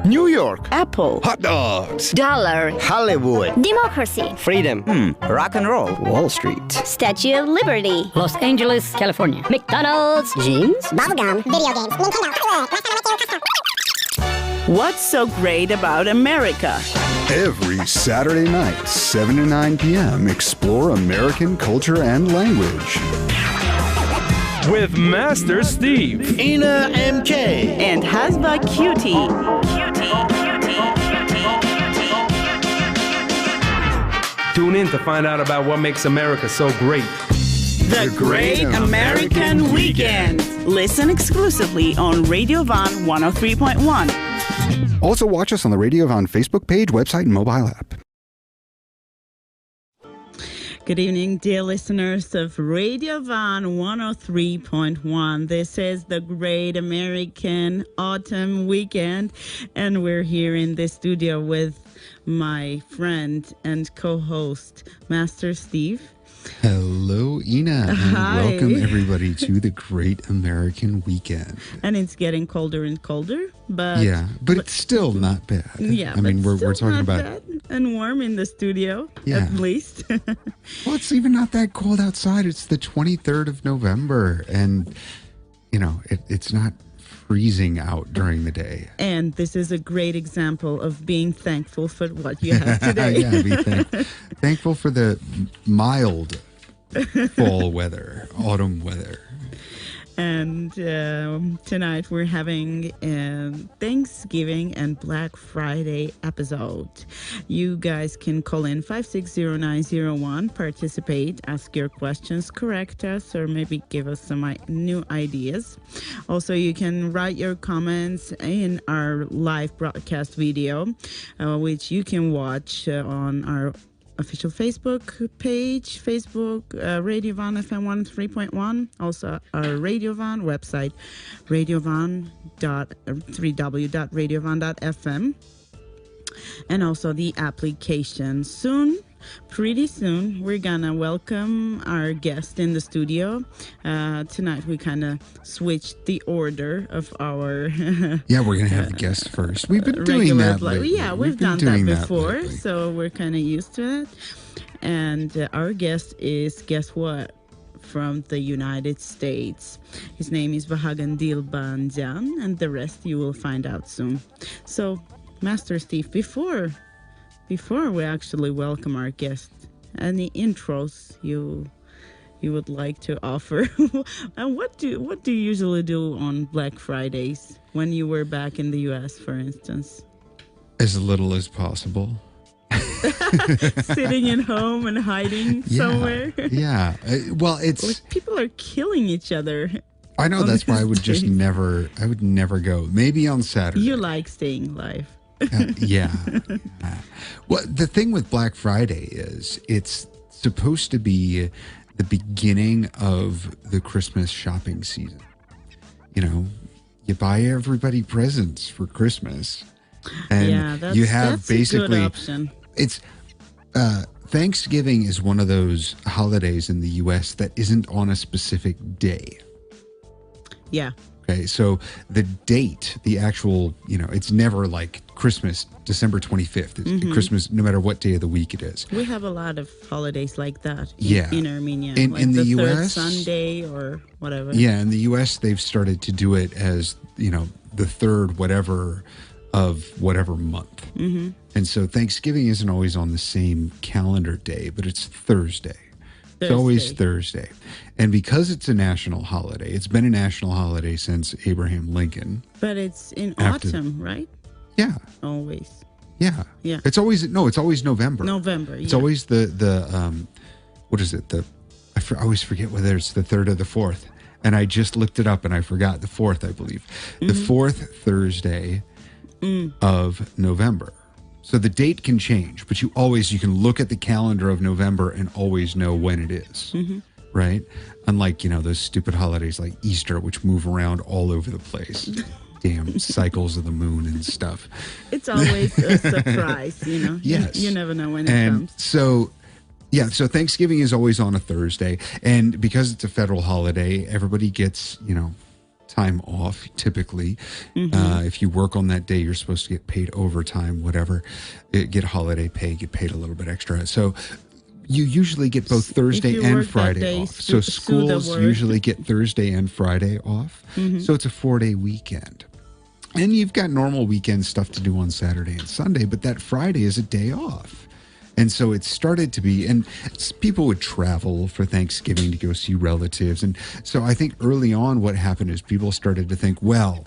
New York. Apple. Hot dogs. Dollar. Hollywood. Democracy. Freedom. Rock and roll. Wall Street. Statue of Liberty. Los Angeles, California. McDonald's. Jeans. Bubblegum. Video games. Nintendo. What's so great about America? Every Saturday night, 7 to 9 p.m., explore American culture and language. With Master Steve, Ina MK, And Hasba Cutie. tune in to find out about what makes America so great. The Great American Weekend. Listen exclusively on Radio Vahgn 103.1. Also, watch us on the Radio Vahgn Facebook page, website, and mobile app. Good evening, dear listeners of Radio Vahgn 103.1. This is the Great American Autumn Weekend, and we're here in the studio with my friend and co-host, Master Steve. Hello, Ina, and Hi. welcome everybody to the Great American Weekend. And it's getting colder and colder, but it's still not bad. yeah, I mean, but we're still talking not about bad and warm in the studio, Yeah. at least. Well, it's even not that cold outside. It's the 23rd of November, and you know, it's not freezing out during the day. And this is a great example of being thankful for what you have today. Yeah, be thankful for the mild fall weather, autumn weather. And tonight we're having Thanksgiving and Black Friday episode. You guys can call in 560-901, participate, ask your questions, correct us, or maybe give us some new ideas. Also, you can write your comments in our live broadcast video, which you can watch on our official Facebook page, Radio Vahgn FM 103.1. Also, our Radio Vahgn website, www.radiovahgn.fm. And also the application. Pretty soon, we're gonna welcome our guest in the studio. Tonight, we kind of switched the order of our Yeah, we're gonna have the guests first. We've been doing that lately. Yeah, we've done that before, so we're kind of used to it. And our guest is, guess what? From the United States. His name is Vahagn Dilbandyan, and the rest you will find out soon. So, Master Steve, before we actually welcome our guest, any intros you would like to offer? And what do you usually do on Black Fridays when you were back in the US, for instance? As little as possible. Sitting at home and hiding somewhere. Yeah. Well, it's like people are killing each other. I know, that's why I would just never go. Maybe on Saturday. You like staying alive. Yeah. Well, the thing with Black Friday is it's supposed to be the beginning of the Christmas shopping season. You know, you buy everybody presents for Christmas, and you have basically a good option. It's Thanksgiving is one of those holidays in the U.S. that isn't on a specific day. Yeah. Okay, so the date, the actual, it's never like Christmas, December 25th. It's Christmas, no matter what day of the week it is. We have a lot of holidays like that in Armenia. In the third U.S. Sunday or whatever. Yeah, in the U.S. they've started to do it as, the third whatever of whatever month. Mm-hmm. And so Thanksgiving isn't always on the same calendar day, but it's Thursday. It's always Thursday. And because it's a national holiday, it's been a national holiday since Abraham Lincoln. But it's in autumn, right? Yeah. Always. Yeah. Yeah. It's always November. It's always the what is it? I always forget whether it's the 3rd or the 4th. And I just looked it up and I forgot the 4th, I believe. The 4th Thursday of November. So the date can change, but you can look at the calendar of November and always know when it is, right? Unlike, those stupid holidays like Easter, which move around all over the place. Damn cycles of the moon and stuff. It's always a surprise, Yes. You never know when it comes. So Thanksgiving is always on a Thursday. And because it's a federal holiday, everybody gets, time off, typically. If you work on that day, you're supposed to get paid overtime, whatever. Get holiday pay, get paid a little bit extra. So you usually get both Thursday and Friday off. So schools usually get Thursday and Friday off. So it's a 4-day weekend. And you've got normal weekend stuff to do on Saturday and Sunday, but that Friday is a day off. And so it started to be, and people would travel for Thanksgiving to go see relatives. And so I think early on what happened is people started to think, well,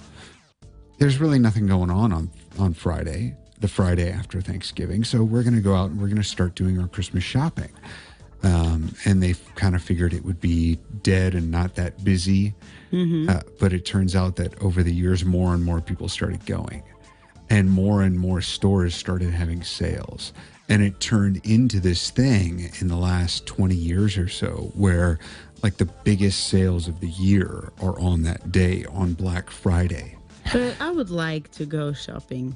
there's really nothing going on Friday, the Friday after Thanksgiving. So we're going to go out and we're going to start doing our Christmas shopping. And they kind of figured it would be dead and not that busy. But it turns out that over the years, more and more people started going. And more stores started having sales. And it turned into this thing in the last 20 years or so where like the biggest sales of the year are on that day, on Black Friday. But I would like to go shopping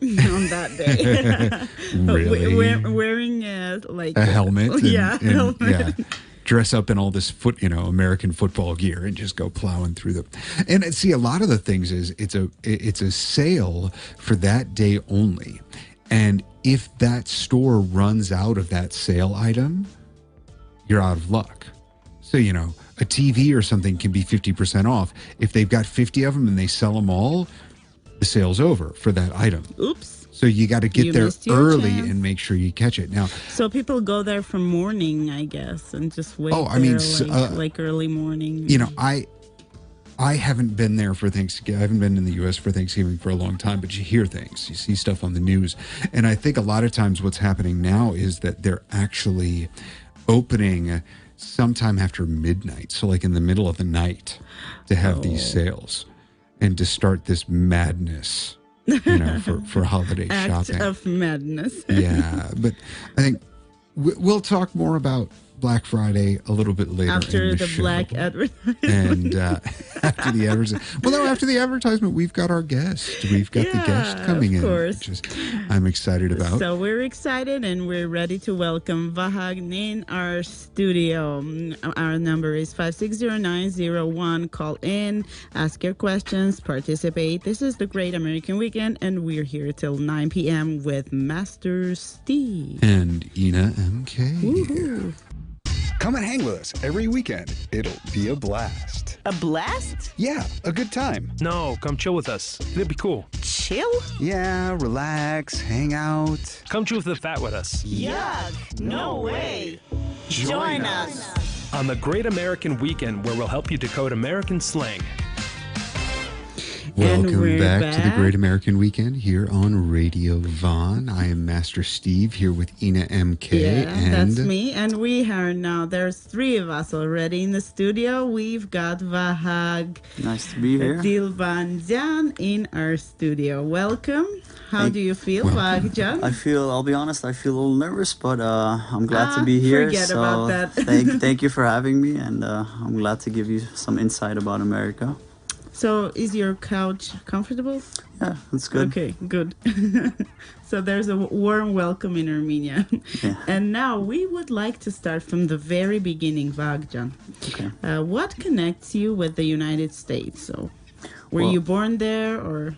on that day. Really? Wearing a helmet. Helmet. Dress up in all this American football gear and just go plowing through them. And see, a lot of the things is it's a sale for that day only. And if that store runs out of that sale item, you're out of luck. So, a TV or something can be 50% off. If they've got 50 of them and they sell them all, the sale's over for that item. Oops. So you got to get there early and make sure you catch it. Now, so people go there from morning, I guess, and just wait like early morning. I haven't been there for Thanksgiving. I haven't been in the U.S. for Thanksgiving for a long time, but you hear things. You see stuff on the news. And I think a lot of times what's happening now is that they're actually opening sometime after midnight. So like in the middle of the night to have these sales and to start this madness, for holiday shopping. Act of madness. Yeah. But I think we'll talk more about Black Friday a little bit later after in the show. Black advertisement. And after the advertisement. Well, no, after the advertisement, we've got our guest. We've got the guest coming in, which I'm excited about. So we're excited and we're ready to welcome Vahagn in our studio. Our number is 560-901. Call in, ask your questions, participate. This is the Great American Weekend, and we're here till 9 p.m. with Master Steve. And Ina MK. Woo-hoo. Come and hang with us every weekend. It'll be a blast. A blast? Yeah, a good time. No, come chill with us. It'll be cool. Chill? Yeah, relax, hang out. Come choose the fat with us. Yuck! No way! Join us! On the Great American Weekend, where we'll help you decode American slang. Welcome back to the Great American Weekend here on Radio Vahgn. I am Master Steve here with Ina MK. Yeah, that's me. And we are now, there's 3 of us already in the studio. We've got Vahagn Nice to be here. Dilbandyan in our studio. Welcome. How do you feel, Vahagn? I'll be honest, I feel a little nervous, but I'm glad to be here. Forget about that. thank you for having me, and I'm glad to give you some insight about America. So, is your couch comfortable? Yeah, it's good. Okay, good. So there's a warm welcome in Armenia. Yeah. And now we would like to start from the very beginning, Vahgn. Okay. What connects you with the United States? So, were you born there, or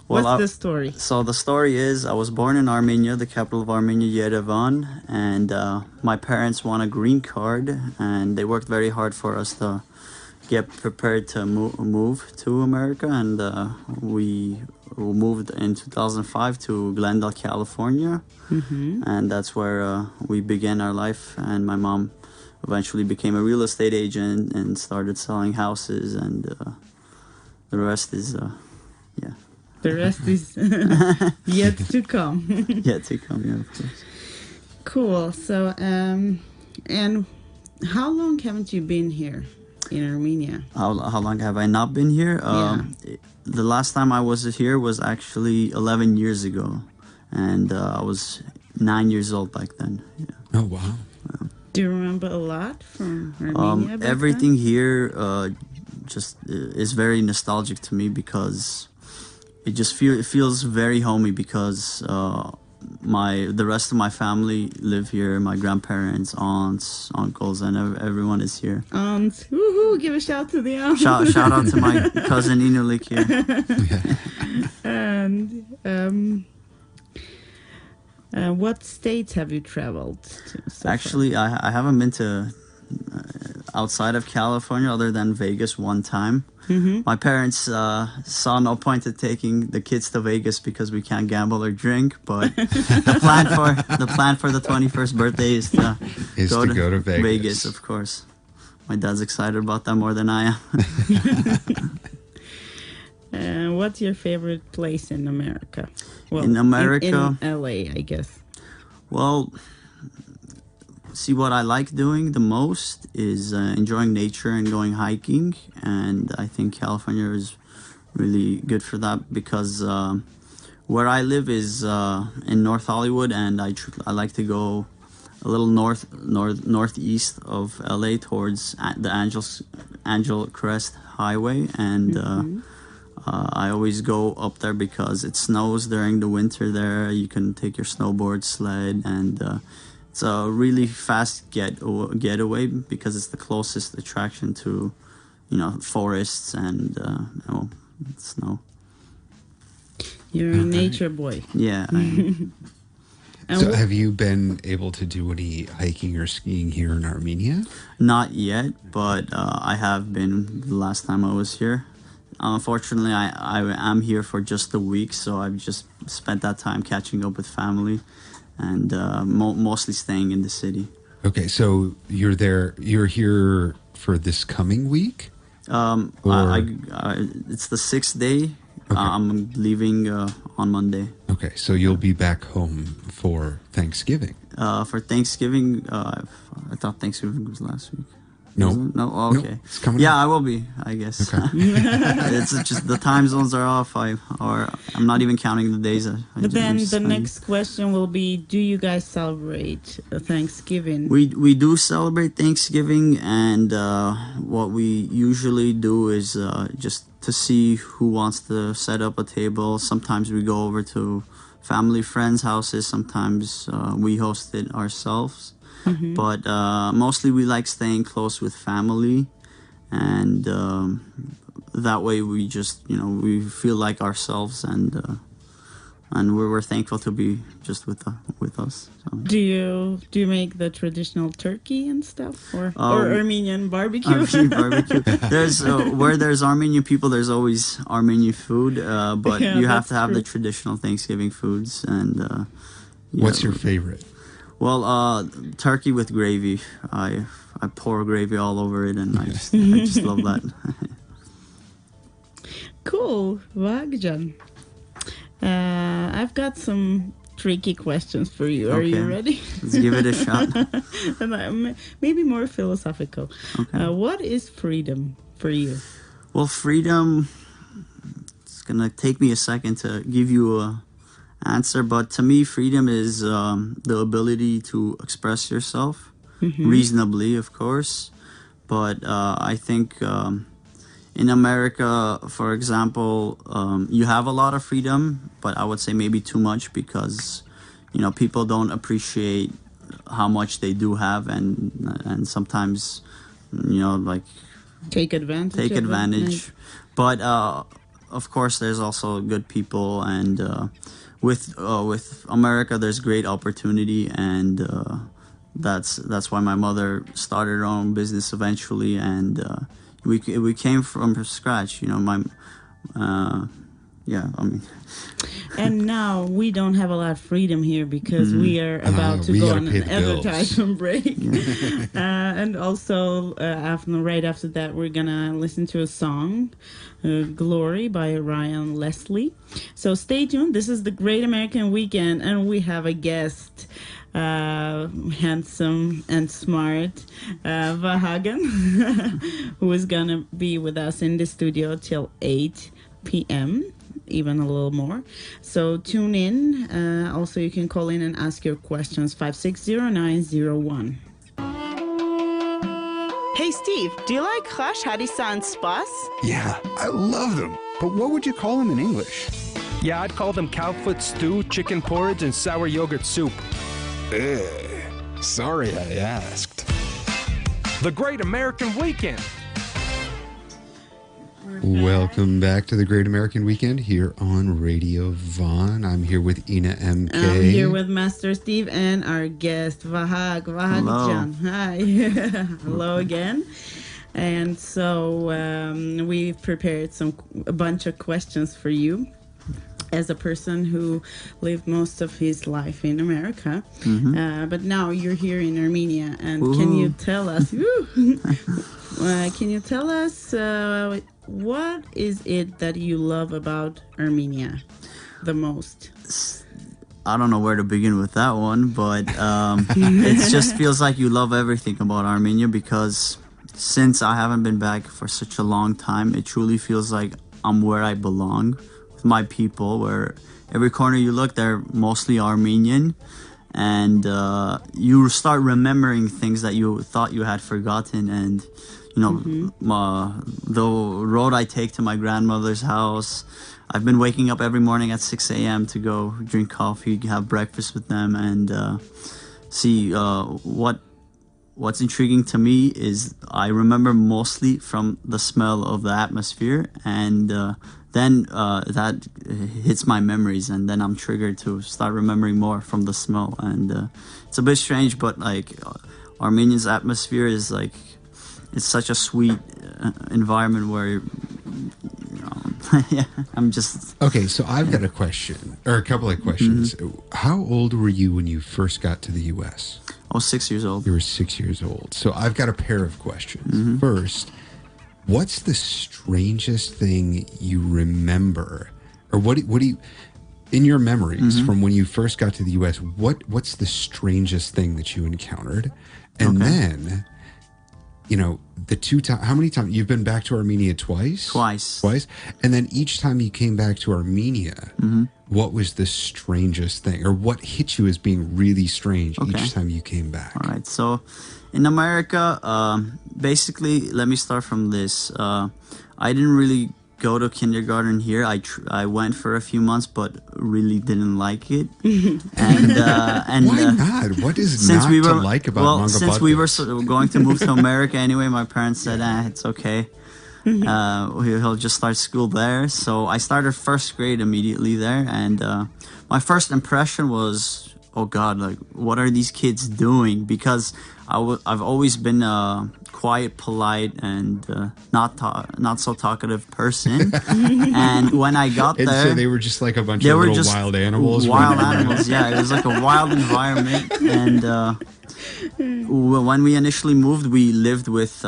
what's the story? So the story is, I was born in Armenia, the capital of Armenia, Yerevan, and my parents won a green card, and they worked very hard for us to get prepared to move to America, and we moved in 2005 to Glendale, California, and that's where we began our life. And my mom eventually became a real estate agent and started selling houses, and the rest is the rest is yet to come. Yet to come, yeah, of course. Cool. So and how long haven't you been here in Armenia? How long have I not been here? The last time I was here was actually 11 years ago, and I was 9 years old back then. Yeah. Oh, wow. Do you remember a lot from Armenia? Everything here just is very nostalgic to me, because it feels very homey, because the rest of my family live here. My grandparents, aunts, uncles, and everyone is here. Aunts, woohoo! Give a shout to the aunts. Shout out to my cousin Inulik here. And what states have you traveled to? Actually, I haven't been to outside of California other than Vegas one time. Mm-hmm. My parents saw no point in taking the kids to Vegas because we can't gamble or drink. But the plan for the 21st birthday is to go to Vegas, of course. My dad's excited about that more than I am. What's your favorite place in America? Well, in America, in LA, I guess. Well, see, what I like doing the most is enjoying nature and going hiking, and I think California is really good for that because where I live is in North Hollywood, and I like to go a little northeast of LA towards the Angel Crest Highway, and I always go up there because it snows during the winter there. You can take your snowboard, sled, and it's a really fast getaway because it's the closest attraction to, forests and snow. You're a nature boy. Yeah. I am. So have you been able to do any hiking or skiing here in Armenia? Not yet, but I have been the last time I was here. Unfortunately, I am here for just a week, so I've just spent that time catching up with family and mostly staying in the city. Okay, so you're here for this coming week? It's the 6th day. Okay. I'm leaving on Monday. Okay, so you'll be back home for Thanksgiving. For Thanksgiving, I thought Thanksgiving was last week. No. No? Oh, okay. No, it's coming yeah, up. I will be, I guess. Okay. It's just the time zones are off. I'm not even counting the days. But then the next question will be, do you guys celebrate Thanksgiving? We do celebrate Thanksgiving, and what we usually do is just to see who wants to set up a table. Sometimes we go over to family friends' houses. Sometimes we host it ourselves. Mm-hmm. But mostly we like staying close with family, and that way we just we feel like ourselves, and we're thankful to be just with us. So. Do you make the traditional turkey and stuff, or Armenian barbecue? Armenian barbecue. There's where there's Armenian people, there's always Armenian food, but you have to have the traditional Thanksgiving foods. And what's your favorite? Well, turkey with gravy. I pour gravy all over it, and I just love that. Cool, Vahagn. I've got some tricky questions for you. Okay. Are you ready? Let's give it a shot. Maybe more philosophical. Okay. What is freedom for you? Well, freedom. It's gonna take me a second to give you a answer, but to me freedom is the ability to express yourself reasonably, of course, but I think in America, for example, you have a lot of freedom, but I would say maybe too much because people don't appreciate how much they do have, and sometimes like take advantage. But of course there's also good people, and with America, there's great opportunity, and that's why my mother started her own business eventually, and we came from scratch. And now we don't have a lot of freedom here because we are about to go on an advertisement break. And also, right after that, we're going to listen to a song, Glory by Ryan Leslie. So stay tuned. This is the Great American Weekend, and we have a guest, handsome and smart, Vahagn, who is going to be with us in the studio till 8 p.m., even a little more. So tune in. Also, you can call in and ask your questions, 560901. Hey, Steve, do you like Khash Harisa and Spas? Yeah, I love them. But what would you call them in English? Yeah, I'd call them cow foot stew, chicken porridge, and sour yogurt soup. Sorry I asked. The Great American Weekend. Welcome back to the Great American Weekend here on Radio Vahagn. I'm here with Ina MK. I'm here with Master Steve and our guest Vahagn Dilbandyan. Hi. Hello again. And so we've prepared a bunch of questions for you. As a person who lived most of his life in America, but now you're here in Armenia, and can you tell us? Can you tell us what is it that you love about Armenia the most? I don't know where to begin with that one, but it just feels like you love everything about Armenia, because since I haven't been back for such a long time, it truly feels like I'm where I belong. My people, where every corner you look, they're mostly Armenian, and you start remembering things that you thought you had forgotten. And you know, the road I take to my grandmother's house, I've been waking up every morning at 6 a.m. to go drink coffee, have breakfast with them, and see what's intriguing to me is I remember mostly from the smell of the atmosphere, and then that hits my memories, and then I'm triggered to start remembering more from the smell. And it's a bit strange, but like Armenia's atmosphere is like, it's such a sweet environment where yeah, I'm just Okay, so I've got a question, or a couple of questions. How old were you when you first got to the U.S.? I was 6 years old. You were 6 years old. So I've got a pair of questions. First, what's the strangest thing you remember, or what do you, in your memories from when you first got to the U.S., what's the strangest thing that you encountered? And then, you know, the two times, how many times, you've been back to Armenia twice? Twice. And then each time you came back to Armenia, what was the strangest thing, or what hit you as being really strange each time you came back? All right, so in America, basically, let me start from this. I didn't really go to kindergarten here. I went for a few months, but really didn't like it. And why not? What is not to like about Manga since we were going to move to America anyway, my parents said, it's okay. He'll just start school there. So I started first grade immediately there, and my first impression was, oh God, like, what are these kids doing? Because I've always been a quiet, polite, and not so talkative person. And when I got there, so they were just like a bunch of little wild animals. Wild animals, yeah. It was like a wild environment. And when we initially moved, we lived with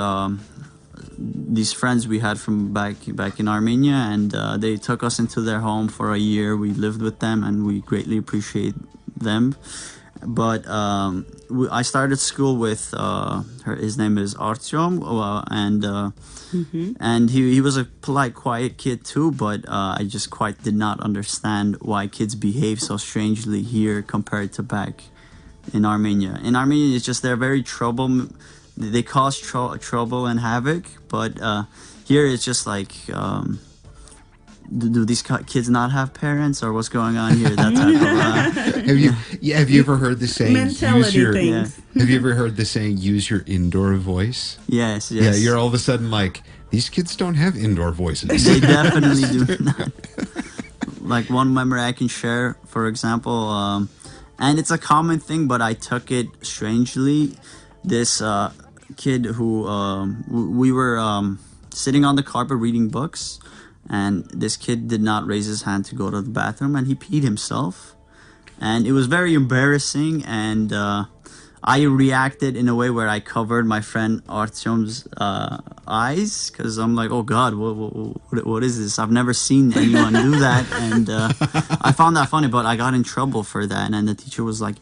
these friends we had from back in Armenia, and they took us into their home for a year. We lived with them, and we greatly appreciate them. But I started school with his name is Artyom, and he was a polite, quiet kid too. But I just quite did not understand why kids behave so strangely here compared to back in Armenia. In Armenia, it's just they're very they cause trouble and havoc. But here it's just like, do these kids not have parents, or what's going on here? That type of, have you ever heard the saying? Mentality things. Have you ever heard the saying? Use your indoor voice. Yes. Yeah, you're all of a sudden like, these kids don't have indoor voices. They definitely do not. Like one memory I can share, for example, and it's a common thing, but I took it strangely. This kid who we were sitting on the carpet reading books, and this kid did not raise his hand to go to the bathroom, and he peed himself, and it was very embarrassing. And I reacted in a way where I covered my friend Artyom's eyes, because I'm like, oh God, what is this? I've never seen anyone do that. And I found that funny, but I got in trouble for that. And the teacher was like,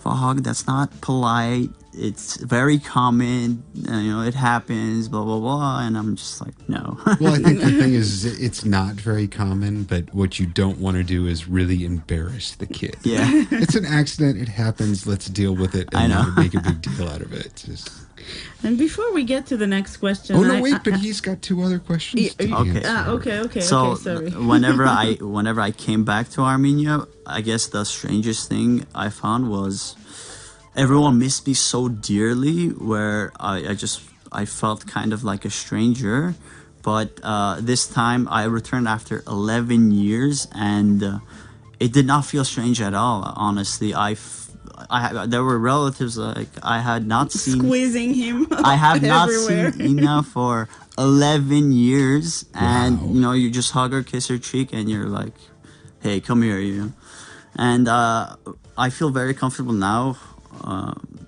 Vahagn, that's not polite. It's very common. It happens, blah, blah, blah. And I'm just like, no. Well, I think the thing is, it's not very common, but what you don't want to do is really embarrass the kid. Yeah. It's an accident. It happens. Let's deal with it and not make a big deal out of it. And before we get to the next question, Oh no, wait! But he's got 2 other questions. To Okay. answer. Okay. So Sorry. whenever I came back to Armenia, I guess the strangest thing I found was everyone missed me so dearly, where I felt kind of like a stranger. But this time I returned after 11 years, and it did not feel strange at all. Honestly, there were relatives like I had not seen. Squeezing him. I have not everywhere. seen Ina for 11 years, and Wow. you just hug her, kiss her cheek, and you're like, "Hey, come here," And I feel very comfortable now,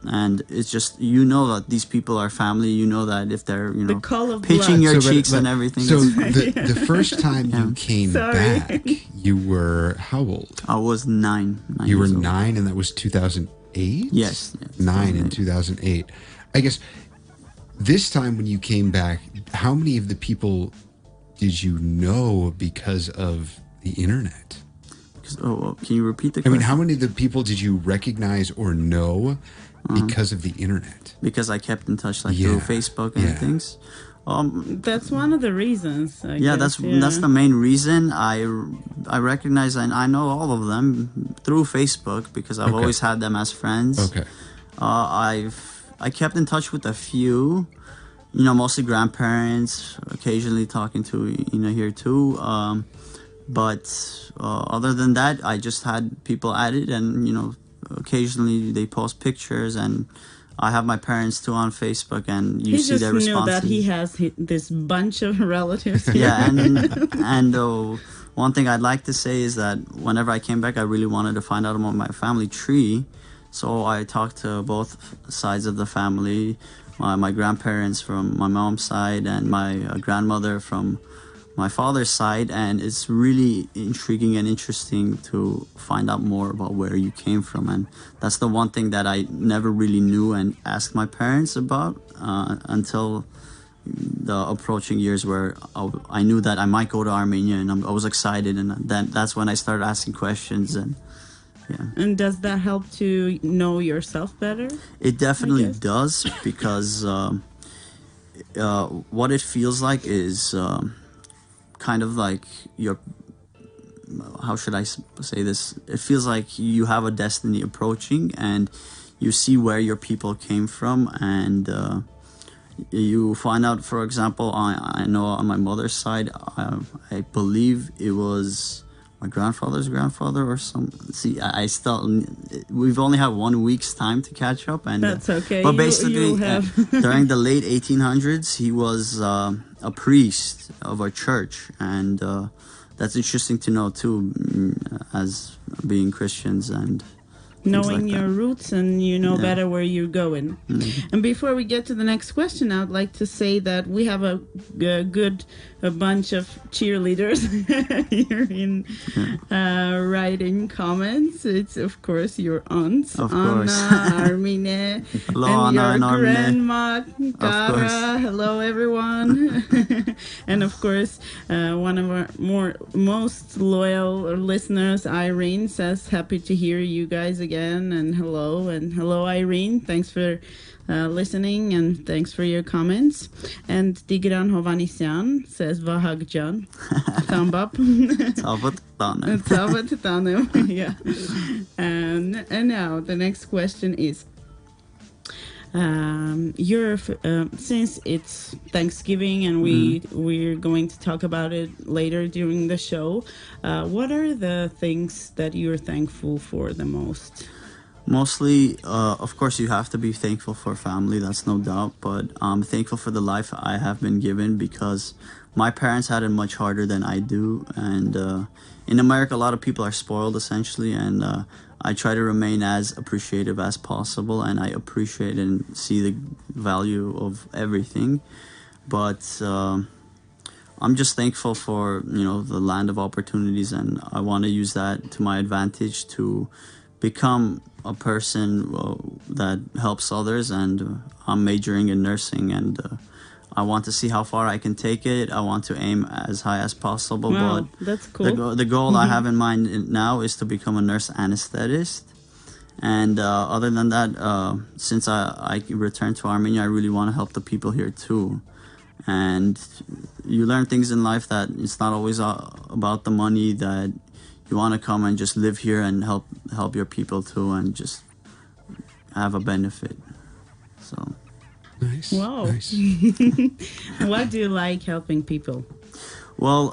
and it's just that these people are family. You know that if they're The call of pitching blood. your So, cheeks but- and everything. So it's- the first time you came Sorry. back, you were how old? I was 9. You were years old. 9, and that was 2008. Yes. 9 in 2008. I guess this time when you came back, how many of the people did you know because of the internet? Can you repeat the I question? mean, how many of the people did you recognize or know because of the internet? Because I kept in touch Yeah. through Facebook and Yeah. things. That's one of the reasons. I Yeah, guess, that's the main reason. I recognize and I know all of them through Facebook because I've Okay. always had them as friends. Okay. I kept in touch with a few, mostly grandparents, occasionally talking to here too. But other than that, I just had people added, and occasionally they post pictures, and I have my parents too on Facebook, and you He see just their knew responses. that he has this bunch of relatives. Here. Yeah, and one thing I'd like to say is that whenever I came back, I really wanted to find out about my family tree. So I talked to both sides of the family, my grandparents from my mom's side and my grandmother from my father's side, and it's really intriguing and interesting to find out more about where you came from. And that's the one thing that I never really knew and asked my parents about until the approaching years where I knew that I might go to Armenia, and I was excited, and that's when I started asking questions. And yeah, And does that help to know yourself better? it definitely guess. does, because what it feels like is kind of like how should I say this? It feels like you have a destiny approaching, and you see where your people came from, and you find out, for example, I know on my mother's side, I believe it was my grandfather's grandfather or some. See, we've only had 1 week's time to catch up, and That's okay. But You- basically, you'll have- during the late 1800s, he was a priest of a church, and that's interesting to know too, as being Christians and Knowing like your that. roots, and you know Yeah. better where you're going. And before we get to the next question, I'd like to say that we have a bunch of cheerleaders here in writing comments. It's of course your aunts, Of Anna, course. Armine, Hello, and Anna your and Armine. grandma, Gara. course. Hello, everyone. And of course, one of our most loyal listeners, Irene, says, happy to hear you guys again, and hello, Irene. Thanks for listening, and thanks for your comments. And Tigran Hovanisyan says, Vahagn, thumb up. Tavat tanem. Yeah. And now the next question is, since it's Thanksgiving and we're going to talk about it later during the show, what are the things that you're thankful for the most? Mostly, of course, you have to be thankful for family, that's no doubt, but I'm thankful for the life I have been given, because my parents had it much harder than I do, and in America, a lot of people are spoiled, essentially, and I try to remain as appreciative as possible, and I appreciate and see the value of everything, but I'm just thankful for, the land of opportunities, and I want to use that to my advantage to become a person that helps others, and I'm majoring in nursing, and I want to see how far I can take it. I want to aim as high as possible. Wow, but that's cool. The goal I have in mind now is to become a nurse anesthetist, And other than that, since I returned to Armenia, I really want to help the people here too. And you learn things in life that it's not always about the money, that you want to come and just live here and help your people too, and just have a benefit. So Nice. Wow. Nice. What do you like helping people? well,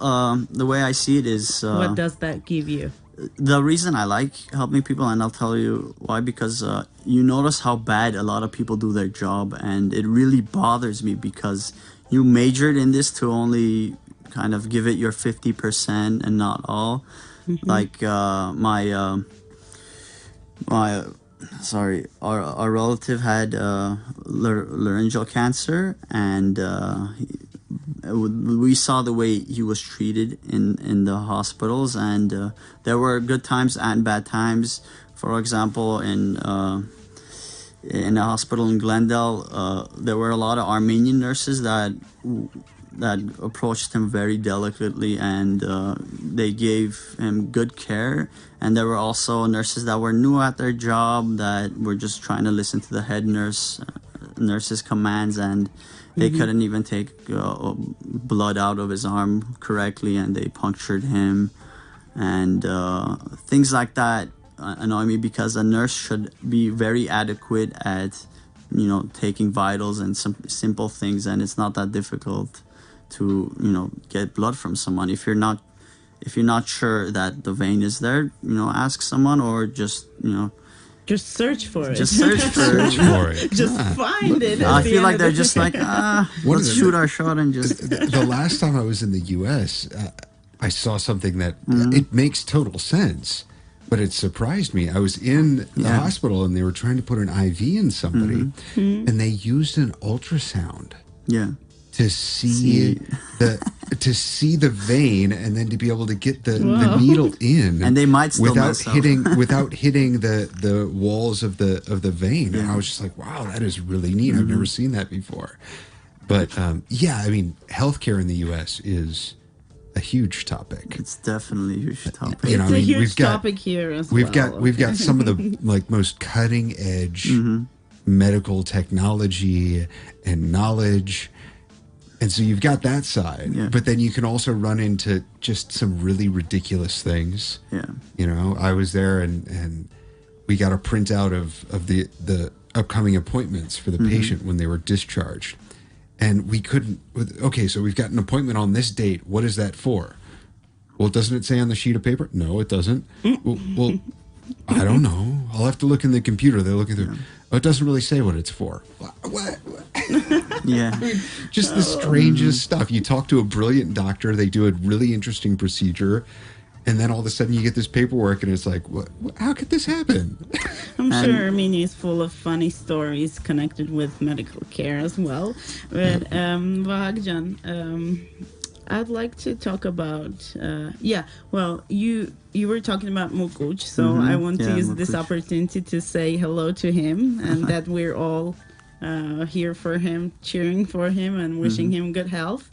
the way I see it is What does that give you? the reason I like helping people, and I'll tell you why, because you notice how bad a lot of people do their job, and it really bothers me because you majored in this to only kind of give it your 50% and not all. Like our relative had laryngeal cancer, and we saw the way he was treated in the hospitals, and there were good times and bad times. For example, in a hospital in Glendale, there were a lot of Armenian nurses that approached him very delicately, and they gave him good care. And there were also nurses that were new at their job that were just trying to listen to the head nurse's commands, and they couldn't even take blood out of his arm correctly, and they punctured him. And things like that annoy me, because a nurse should be very adequate at, taking vitals and some simple things, and it's not that difficult to, get blood from someone. If you're not sure that the vein is there, ask someone, or just Just search for it. just search for it. Just find it. I feel like they're just like, let's shoot our shot and just. The last time I was in the U.S., I saw something that it makes total sense, but it surprised me. I was in the hospital, and they were trying to put an IV in somebody, and they used an ultrasound. Yeah. To see the vein, and then to be able to get the needle in, And they might still without mess up. without hitting the walls of the vein. And I was just like, wow, that is really neat. I've never seen that before. But I mean, healthcare in the U.S. is a huge topic. It's definitely a huge topic. It's a huge topic here as we've well. We've got some of the most cutting edge medical technology and knowledge. And so you've got that side, but then you can also run into just some really ridiculous things. Yeah. I was there, and we got a printout of the upcoming appointments for the patient when they were discharged. And we couldn't, okay, so we've got an appointment on this date. What is that for? Well, doesn't it say on the sheet of paper? No, it doesn't. Well, I don't know. I'll have to look in the computer. They're looking through. Oh, it doesn't really say what it's for. What? Yeah. Just the strangest stuff. You talk to a brilliant doctor, they do a really interesting procedure, and then all of a sudden you get this paperwork, and it's like, what? How could this happen? I'm sure Armenia is full of funny stories connected with medical care as well. But Vahagn, I'd like to talk about you were talking about Mukuch, so I want to use this opportunity to say hello to him, and that we're all here for him, cheering for him, and wishing him good health.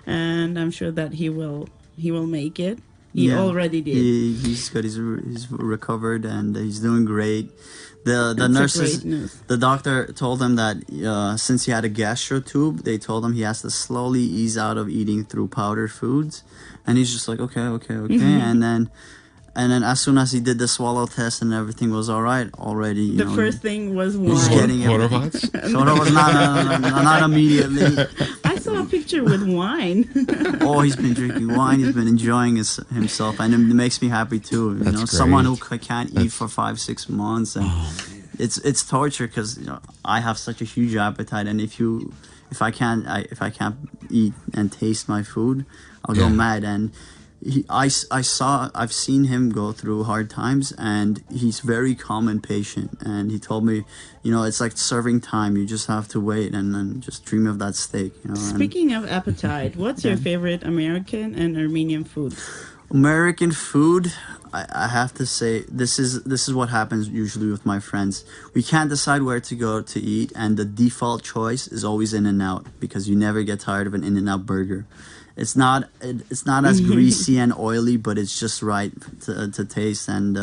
And I'm sure that he will make it. He already did. He's good. He's recovered, and he's doing great. The nurses, the doctor told him that since he had a gastro tube, they told him he has to slowly ease out of eating through powdered foods, and he's just like, okay, and then as soon as he did the swallow test and everything was all right already, the first thing was wine. He's getting it. Soda was not immediately. I saw a picture with wine. Oh, he's been drinking wine. He's been enjoying himself, and it makes me happy too. That's great. Someone who can't eat for 5-6 months, and it's torture, because I have such a huge appetite, and if I can't eat and taste my food, I'll go mad. And I've seen him go through hard times, and he's very calm and patient. And he told me, it's like serving time. You just have to wait and then just dream of that steak. Speaking of appetite, what's your favorite American and Armenian food? American food, I have to say, this is what happens usually with my friends. We can't decide where to go to eat, and the default choice is always In-N-Out, because you never get tired of an In-N-Out burger. It's not as greasy and oily, but it's just right to taste. And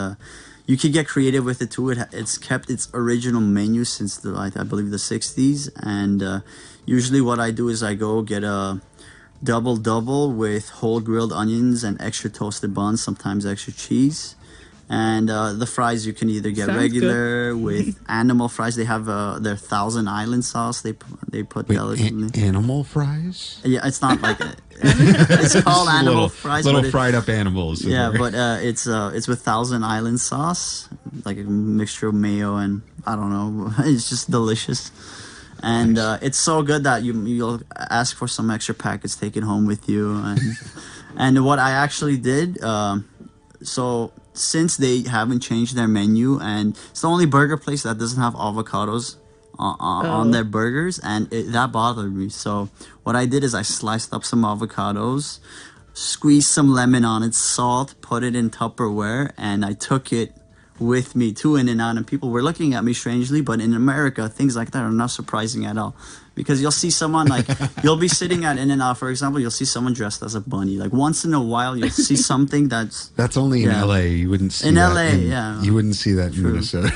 you could get creative with it too. It's kept its original menu since I believe the 60s. And usually what I do is I go get a double with whole grilled onions and extra toasted buns, sometimes extra cheese. And the fries you can either get Sounds regular with animal fries. They have their Thousand Island sauce. They put delicately. Animal fries? Yeah, it's not like it's called animal fries. Little but fried up animals. Yeah, but it's with Thousand Island sauce, like a mixture of mayo and I don't know. It's just delicious. And it's so good that you'll ask for some extra packets, take it home with you. And what I actually did, so since they haven't changed their menu, and it's the only burger place that doesn't have avocados on their burgers, and that bothered me. So what I did is I sliced up some avocados, squeezed some lemon on it, salt, put it in Tupperware, and I took it with me to In-N-Out, and people were looking at me strangely, but in America things like that are not surprising at all, because you'll see someone like you'll be sitting at In-N-Out, for example, you'll see someone dressed as a bunny. Like once in a while you'll see something that's only in LA. You wouldn't see in that LA. You wouldn't see that in Minnesota.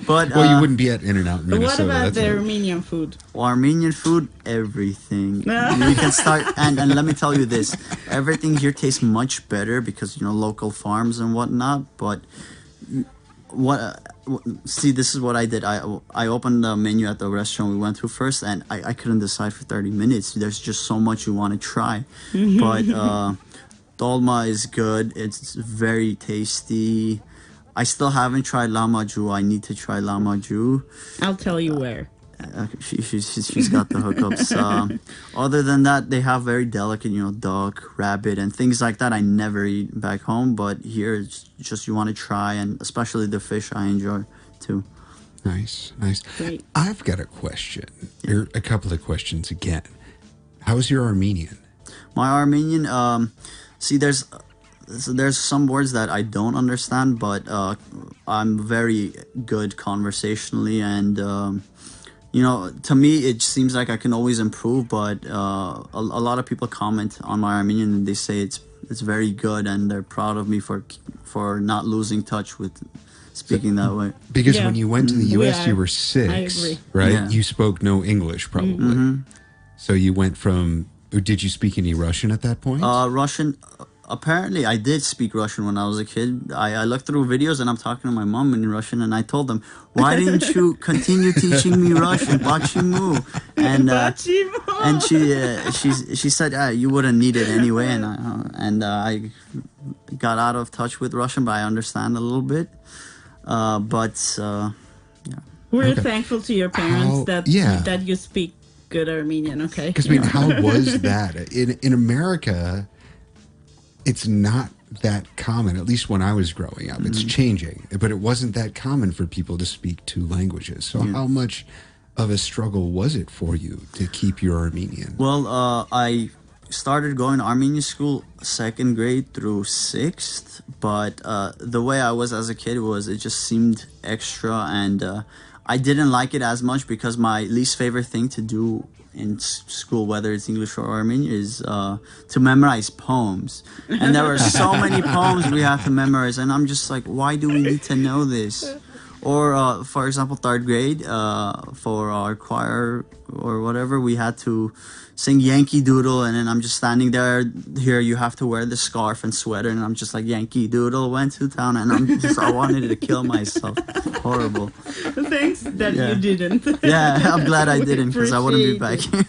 But well, you wouldn't be at In-N-Out in Minnesota. What about the Armenian food? Armenian food, everything. You can start, and let me tell you this: everything here tastes much better because local farms and whatnot. But see, this is what I did. I opened the menu at the restaurant we went to first, and I couldn't decide for 30 minutes. There's just so much you want to try. But dolma is good. It's very tasty. I still haven't tried lahmacun. I need to try lahmacun. I'll tell you where. She's got the hookups. Other than that, they have very delicate, duck, rabbit, and things like that I never eat back home. But here, it's just you want to try, and especially the fish I enjoy too. Nice. Great. I've got a question. Or a couple of questions again. How's your Armenian? My Armenian, see, there's some words that I don't understand, but I'm very good conversationally, and to me, it seems like I can always improve, but a lot of people comment on my Armenian and they say it's very good, and they're proud of me for not losing touch with speaking that way. Because when you went to the U.S., you were 6, I agree. right? Yeah. You spoke no English, probably. Mm-hmm. So you went from... Did you speak any Russian at that point? Russian... Apparently, I did speak Russian when I was a kid. I looked through videos and I'm talking to my mom in Russian, and I told them, "Why didn't you continue teaching me Russian? Bachimu?" And she said, "You wouldn't need it anyway." And I got out of touch with Russian, but I understand a little bit. We're thankful to your parents that you speak good Armenian. Okay. Because how was that in America? It's not that common, at least when I was growing up. It's changing, but it wasn't that common for people to speak 2 languages. So how much of a struggle was it for you to keep your Armenian? Well, I started going to Armenian school 2nd grade through 6th, but the way I was as a kid was it just seemed extra, and I didn't like it as much because my least favorite thing to do in school, whether it's English or Armenian, is to memorize poems. And there were so many poems we have to memorize, and I'm just like, why do we need to know this? Or, for example, 3rd grade, for our choir or whatever, we had to sing Yankee Doodle, and then I'm just standing there. Here, you have to wear the scarf and sweater, and I'm just like, Yankee Doodle went to town, and I wanted to kill myself. Horrible. Thanks that you didn't. Yeah, I'm glad I didn't, because I wouldn't be back here.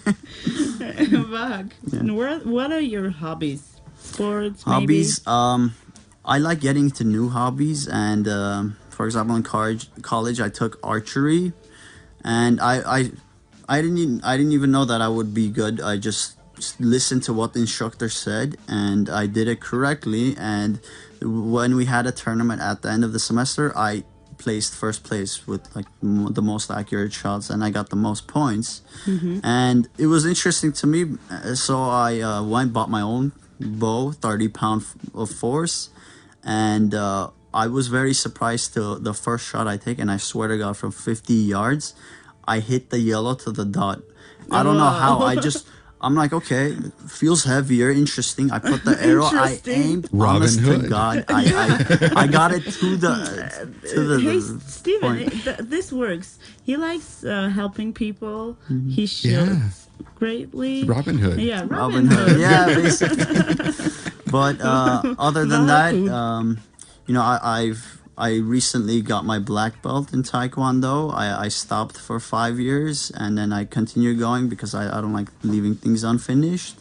Vahg, what are your hobbies? Sports, hobbies? Maybe? I like getting to new hobbies, and for example, in college, I took archery, and I didn't even know that I would be good. I just listened to what the instructor said, and I did it correctly. And when we had a tournament at the end of the semester, I placed 1st place with like the most accurate shots, and I got the most points. And it was interesting to me, so I bought my own bow, 30-pound of force, and I was very surprised to the first shot I take, and I swear to God, from 50 yards, I hit the yellow to the dot. I don't know how. I'm like, okay, feels heavier, interesting. I put the arrow, I aimed, Robin honest Hood. to God, I got it to the Hey, Steven, point. this works. He likes helping people. Mm-hmm. He shoots Yeah. greatly. Robin Hood. Yeah, Robin Hood. Yeah, basically. But other than that, you know, I recently got my black belt in Taekwondo. I stopped for 5 years and then I continued going because I don't like leaving things unfinished.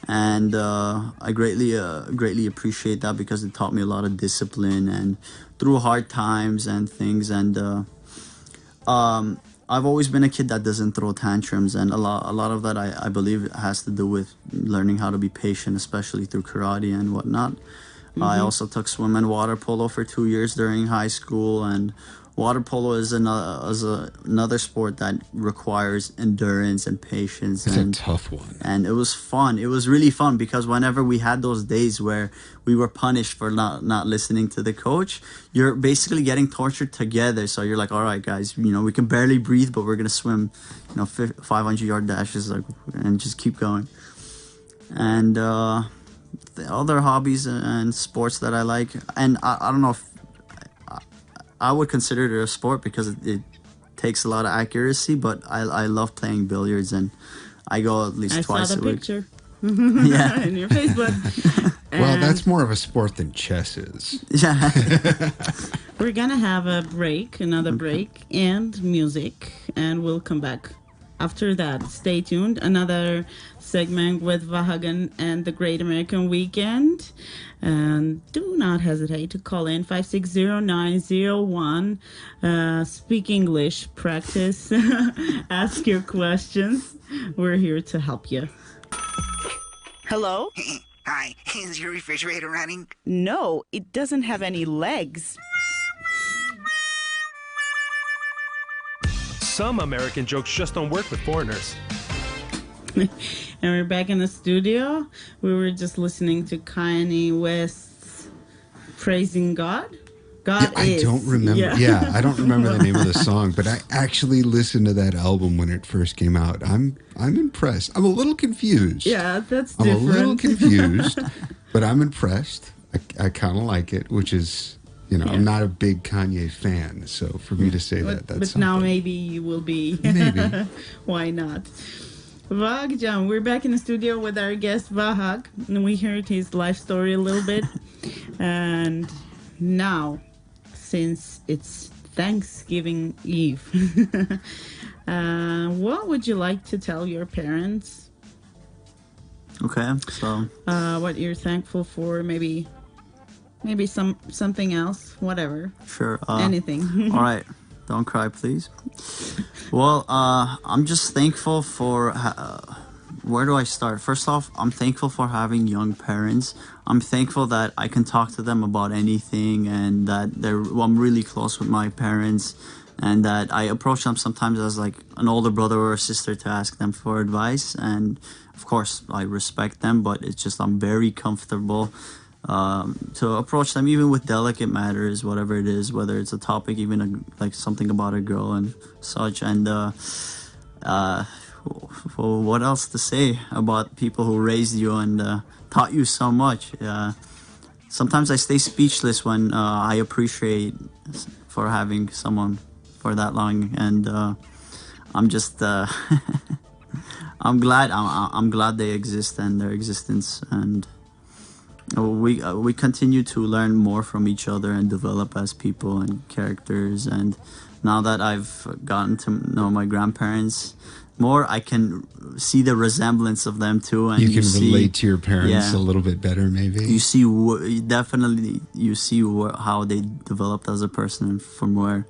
And I greatly appreciate that because it taught me a lot of discipline and through hard times and things. And I've always been a kid that doesn't throw tantrums, and a lot of that I believe has to do with learning how to be patient, especially through karate and whatnot. I also took swim and water polo for 2 years during high school, and water polo is another sport that requires endurance and patience. It's and a tough one. And it was fun. It was really fun because whenever we had those days where we were punished for not listening to the coach, you're basically getting tortured together. So you're like, all right, guys, you know, we can barely breathe, but we're going to swim, you know, 500-yard dashes and just keep going. And the other hobbies and sports that I like, and I don't know if I would consider it a sport because it takes a lot of accuracy, but I love playing billiards, and I go at least twice a week. I saw the picture. Yeah. In your Facebook. Well, that's more of a sport than chess is. Yeah. We're gonna have another break, and music, and we'll come back after that. Stay tuned. Another segment with Vahagn and the Great American Weekend. And do not hesitate to call in 560-901. Speak English, practice, ask your questions. We're here to help you. Hello? Hi, is your refrigerator running? No, it doesn't have any legs. Some American jokes just don't work with foreigners. And we're back in the studio. We were just listening to Kanye West's Praising God. God I is. don't remember. Yeah, I don't remember the name of the song, but I actually listened to that album when it first came out. I'm impressed. I'm a little confused. Yeah, that's I'm different. a little confused, but I'm impressed. I kind of like it, which is, you know, I'm not a big Kanye fan, so for me to say that's But now maybe you will be. Maybe. Why not? Vahagn, we're back in the studio with our guest Vahagn, and we heard his life story a little bit. And now, since it's Thanksgiving Eve, what would you like to tell your parents? Okay, so what you're thankful for, maybe something else, whatever. Sure. Anything. All right. Don't cry, please. Well, I'm just thankful for... where do I start? First off, I'm thankful for having young parents. I'm thankful that I can talk to them about anything, and that I'm really close with my parents, and that I approach them sometimes as like an older brother or a sister to ask them for advice. And of course, I respect them, but it's just I'm very comfortable to approach them even with delicate matters, whatever it is, whether it's a topic, even like something about a girl and such. And well, what else to say about people who raised you and taught you so much? Sometimes I stay speechless when I appreciate for having someone for that long, and I'm just I'm glad they exist and their existence, and we continue to learn more from each other and develop as people and characters. And now that I've gotten to know my grandparents more, I can see the resemblance of them too, and you can relate to your parents a little bit better, maybe. You see, how they developed as a person and from where.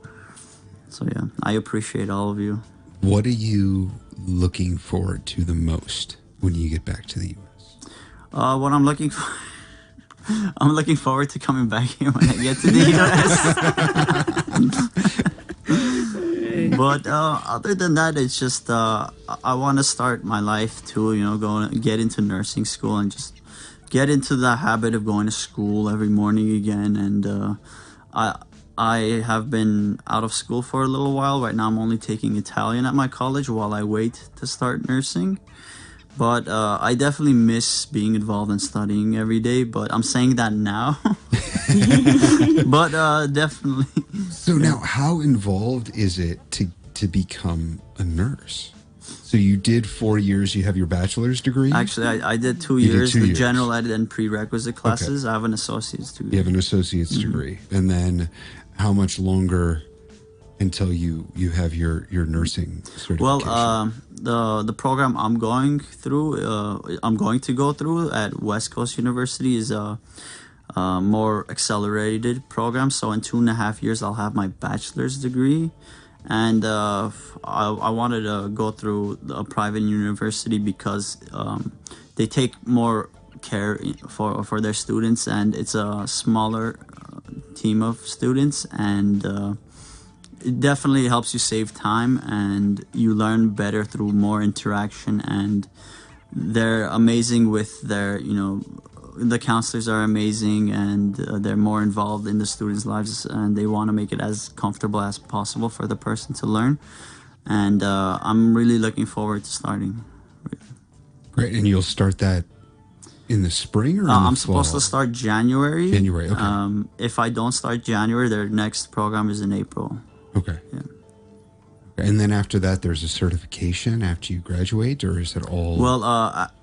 So yeah, I appreciate all of you. What are you looking forward to the most when you get back to the U.S.? What I'm looking for. I'm looking forward to coming back here when I get to the U.S. But other than that, it's just I want to start my life too. You know, get into nursing school and just get into the habit of going to school every morning again. And I have been out of school for a little while. Right now, I'm only taking Italian at my college while I wait to start nursing. But I definitely miss being involved in studying every day. But I'm saying that now. But definitely. So now, how involved is it to become a nurse? So you did 4 years. You have your bachelor's degree. Actually, I did 2 You did years. 2 The years. general ed and prerequisite classes. I have an associate's degree. You have an associate's degree, and then how much longer until you have your nursing certification? Well, the program I'm going to go through at West Coast University is a more accelerated program. So in 2.5 years, I'll have my bachelor's degree. And I wanted to go through a private university because they take more care for their students, and it's a smaller team of students, and it definitely helps you save time, and you learn better through more interaction. And they're amazing with their, the counselors are amazing, and they're more involved in the students' lives, and they want to make it as comfortable as possible for the person to learn. And I'm really looking forward to starting. Great, and you'll start that in the spring or in the I'm fall? supposed to start January. January, okay. If I don't start January, their next program is in April. Okay. Yeah. And then after that, there's a certification after you graduate, or is it all? Well,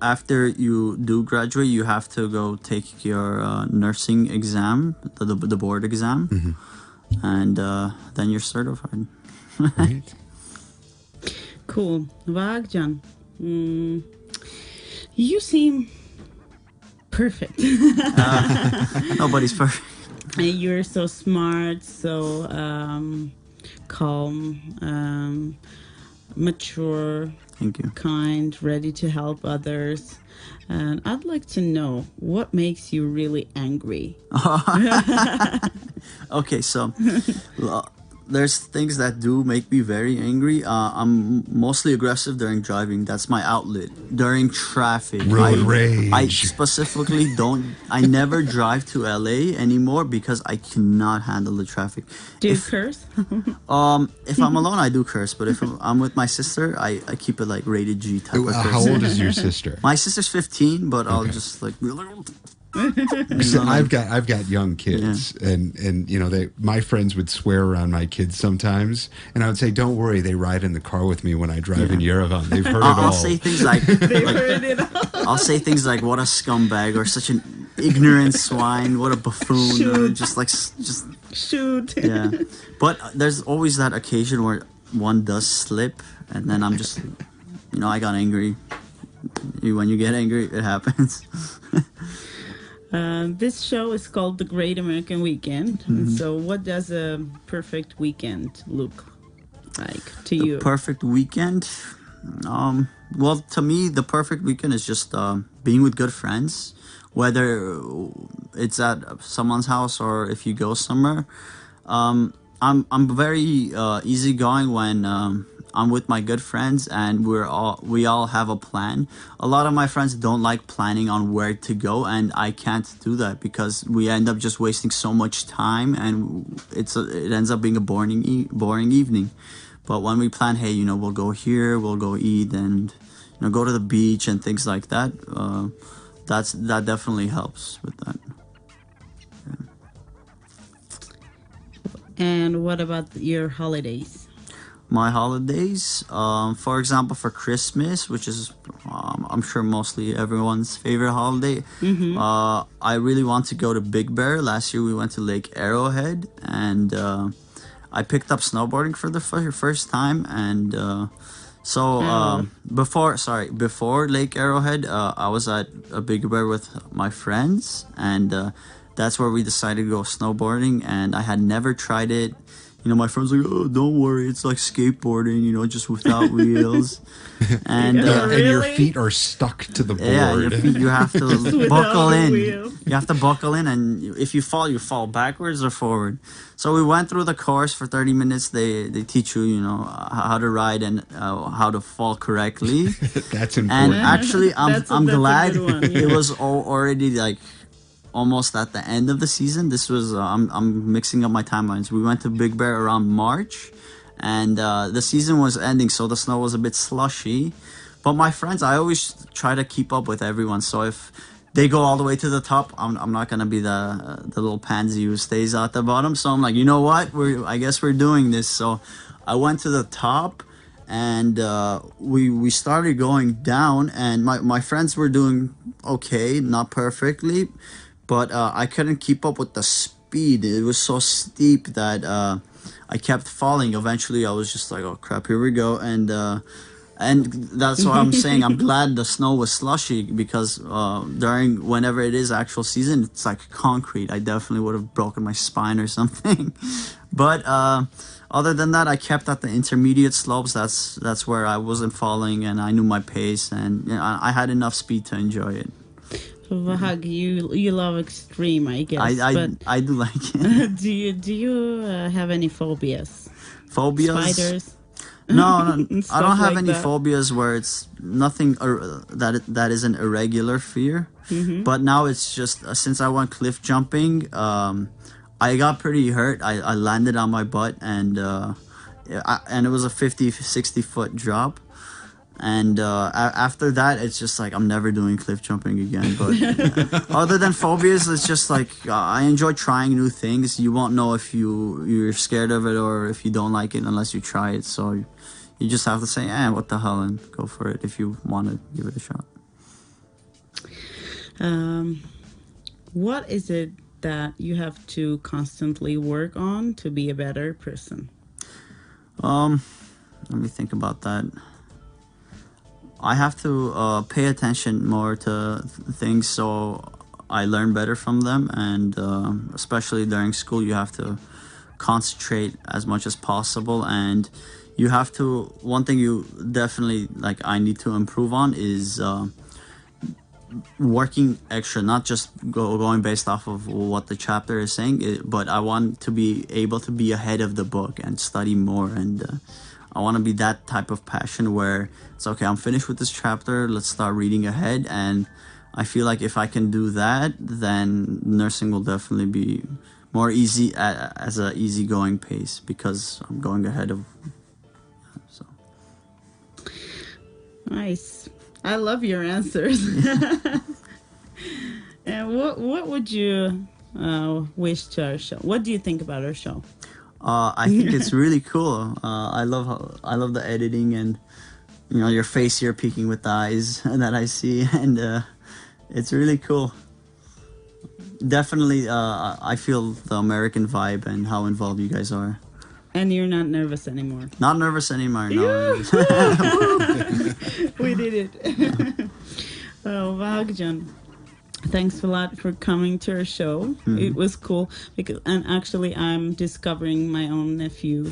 after you do graduate, you have to go take your nursing exam, the board exam, and then you're certified. Right. Cool. Vahagn, you seem perfect. Nobody's perfect. You're so smart, so calm, mature, Thank you. kind, ready to help others. And I'd like to know what makes you really angry. Okay, so there's things that do make me very angry. I'm mostly aggressive during driving. That's my outlet. During traffic, Road rage. I specifically I never drive to LA anymore because I cannot handle the traffic. Do you curse? If I'm alone, I do curse, but if I'm with my sister, I keep it like rated G type of curse. How old is your sister? My sister's 15, but I'll just like. So I've got young kids, and my friends would swear around my kids sometimes, and I would say, "Don't worry, they ride in the car with me when I drive in Yerevan. They've heard it all." I'll say things like, I'll say things like, "What a scumbag," or "Such an ignorant swine," "What a buffoon," Shoot. or just Shoot. yeah. But there's always that occasion where one does slip, and then I'm just, I got angry. When you get angry, it happens. This show is called The Great American Weekend. So what does a perfect weekend look like to you? Perfect weekend? Well, to me, the perfect weekend is just being with good friends, whether it's at someone's house or if you go somewhere. I'm very easygoing when I'm with my good friends, and we all have a plan. A lot of my friends don't like planning on where to go, and I can't do that because we end up just wasting so much time, and it ends up being a boring evening. But when we plan, hey, we'll go here, we'll go eat, and go to the beach and things like that. That definitely helps with that. And what about your holidays? My holidays, for example, for Christmas, which is I'm sure mostly everyone's favorite holiday, I really want to go to Big Bear. Last year we went to Lake Arrowhead, and I picked up snowboarding for the first time. And before Lake Arrowhead, I was at a Big Bear with my friends, and that's where we decided to go snowboarding. And I had never tried it. My friends were like, "Oh, don't worry, it's like skateboarding, just without wheels." And and your feet are stuck to the board. Yeah, your feet, you have to buckle in. Wheel. You have to buckle in, and if you fall backwards or forward. So we went through the course for 30 minutes. They teach you, how to ride and how to fall correctly. That's important. And actually, I'm glad it was already like almost at the end of the season. This was I'm mixing up my timelines. We went to Big Bear around March, and the season was ending, so the snow was a bit slushy. But my friends, I always try to keep up with everyone. So if they go all the way to the top, I'm not gonna be the little pansy who stays at the bottom. So I'm like, you know what? I guess we're doing this. So I went to the top, and we started going down, and my friends were doing okay, not perfectly, but I couldn't keep up with the speed. It was so steep that I kept falling. Eventually, I was just like, oh crap, here we go, and that's why I'm saying I'm glad the snow was slushy, because during whenever it is actual season, it's like concrete. I definitely would have broken my spine or something. But other than that, I kept at the intermediate slopes. That's where I wasn't falling, and I knew my pace, and I had enough speed to enjoy it. So Vahagn, you love extreme, I guess. I do like it. do you have any phobias? Phobias? Spiders? No, I don't have like any that. phobias where it's nothing that is an irregular fear. Mm-hmm. But now it's just since I went cliff jumping, I got pretty hurt. I landed on my butt, and it was a 50-60 foot drop. And after that, it's just like I'm never doing cliff jumping again. But other than phobias, it's just like I enjoy trying new things. You won't know if you're scared of it or if you don't like it unless you try it. So you just have to say, what the hell, and go for it if you want to give it a shot. What is it that you have to constantly work on to be a better person? Let me think about that. I have to pay attention more to things so I learn better from them, and especially during school, you have to concentrate as much as possible, and you have to, one thing you definitely, like, I need to improve on is working extra, not just going based off of what the chapter is saying, but I want to be able to be ahead of the book and study more, and I want to be that type of passion where it's okay, I'm finished with this chapter, let's start reading ahead. And I feel like if I can do that, then nursing will definitely be more easy as a easygoing pace, because I'm going ahead of. So nice. I love your answers. And what would you wish to our show? What do you think about our show? I think it's really cool. I love the editing, and your face here peeking with the eyes that I see, and it's really cool. Definitely, I feel the American vibe and how involved you guys are. And you're not nervous anymore. Not nervous anymore. No. We did it. Oh, Vahagn, thanks a lot for coming to our show. Mm-hmm. It was cool and actually I'm discovering my own nephew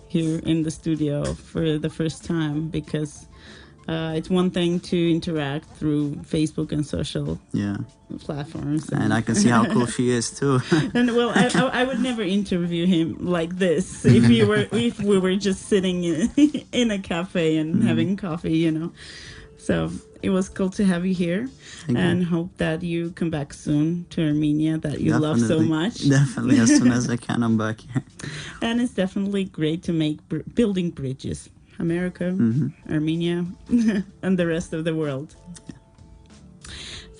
here in the studio for the first time, because it's one thing to interact through Facebook and social platforms, and I can see how cool she is too. And well, I would never interview him like this if we were just sitting in a cafe and having coffee, So it was cool to have you here. Thank you. Hope that you come back soon to Armenia, that you love so much. Definitely, as soon as I can, I'm back here. And it's definitely great to make building bridges. America, Armenia, and the rest of the world. Yeah.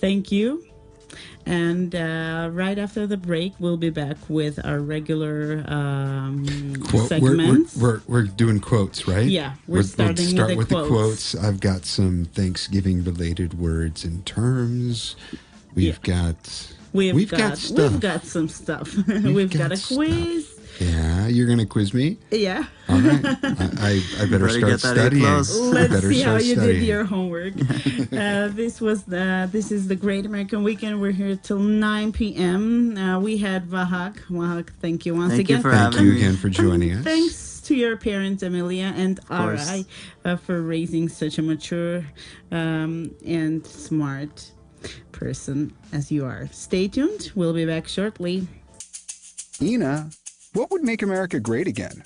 Thank you. And right after the break, we'll be back with our regular segments. We're doing quotes, right? Yeah, we'll start with the quotes. I've got some Thanksgiving-related words and terms. We've got stuff. We've got some stuff. We've got a quiz. Yeah, you're gonna quiz me? Yeah. All right. I better start studying. Let's see how you did your homework. This is the Great American Weekend. We're here till 9 p.m. We had Vahagn. Vahagn, thank you once again. Thank you again for joining us. Thanks to your parents, Emilia and Arai, for raising such a mature and smart person as you are. Stay tuned. We'll be back shortly. Ina, what would make America great again?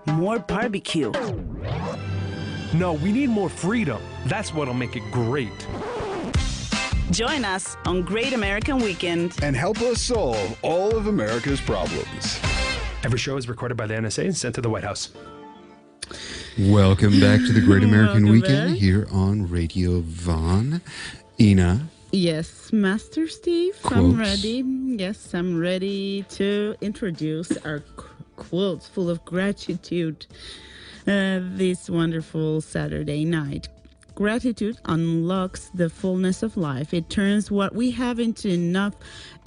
More barbecue. No, we need more freedom. That's what'll make it great. Join us on Great American Weekend and help us solve all of America's problems. Every show is recorded by the NSA and sent to the White House. Welcome back to the Great American Welcome Weekend back. here on Radio Vahagn. Ina. Yes, Master Steve, Quotes. I'm ready. Yes, I'm ready to introduce our quotes full of gratitude this wonderful Saturday night. Gratitude unlocks the fullness of life. It turns what we have into enough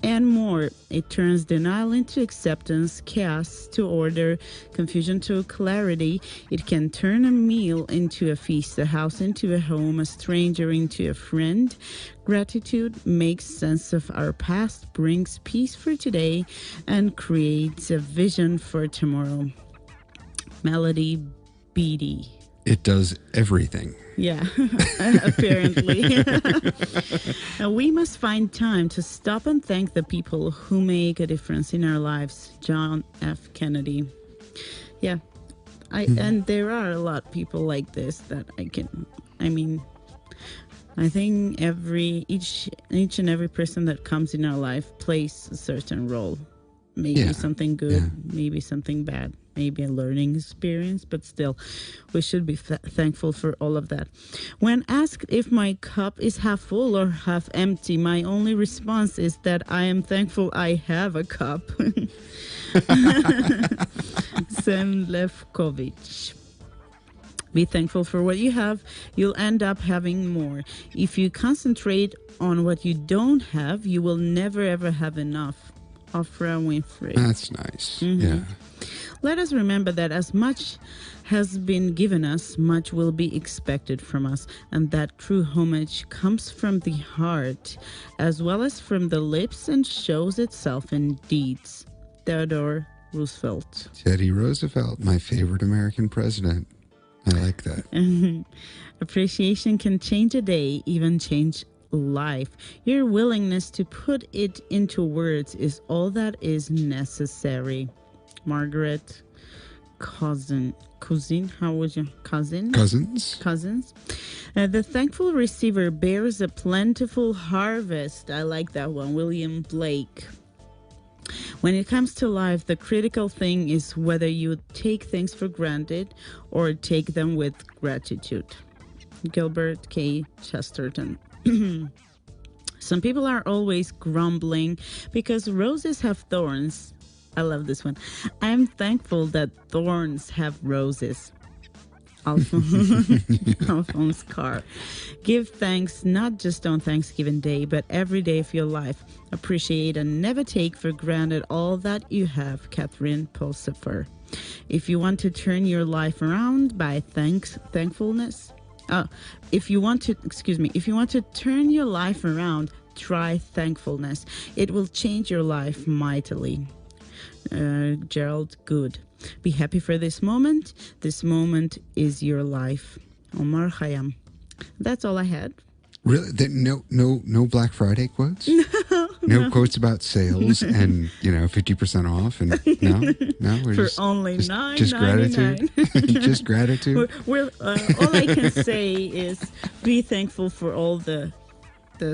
and more. It turns denial into acceptance, chaos to order, confusion to clarity. It can turn a meal into a feast, a house into a home, a stranger into a friend. Gratitude makes sense of our past, brings peace for today, and creates a vision for tomorrow. Melody Beatty. It does everything. Yeah, apparently. We must find time to stop and thank the people who make a difference in our lives. John F. Kennedy. Yeah, and there are a lot of people like this that I think each and every person that comes in our life plays a certain role. Maybe something good, maybe something bad, maybe a learning experience, but still, we should be thankful for all of that. When asked if my cup is half full or half empty, my only response is that I am thankful I have a cup. Sam Lefkovich. Be thankful for what you have. You'll end up having more. If you concentrate on what you don't have, you will never ever have enough. Oprah Winfrey. That's nice. Mm-hmm. Yeah. Let us remember that as much has been given us, much will be expected from us, and that true homage comes from the heart as well as from the lips and shows itself in deeds. Theodore Roosevelt. Teddy Roosevelt, my favorite American president. I like that. Appreciation can change a day, even change life. Your willingness to put it into words is all that is necessary. Margaret Cousin, how was your cousin? Cousins. The thankful receiver bears a plentiful harvest. I like that one. William Blake. When it comes to life, the critical thing is whether you take things for granted or take them with gratitude. Gilbert K. Chesterton. Some people are always grumbling because roses have thorns. I love this one. I'm thankful that thorns have roses. Alphonse Carr. Give thanks not just on Thanksgiving Day, but every day of your life. Appreciate and never take for granted all that you have. Catherine Pulsifer. If you want to turn your life around by thankfulness. If you want to turn your life around, try thankfulness. It will change your life mightily. Gerald Good. Be happy for this moment. This moment is your life. Omar Khayyam. That's all I had. Really? No Black Friday quotes? No quotes about sales and 50% off and no. We're for just, only just gratitude. Just gratitude. All I can say is be thankful for all the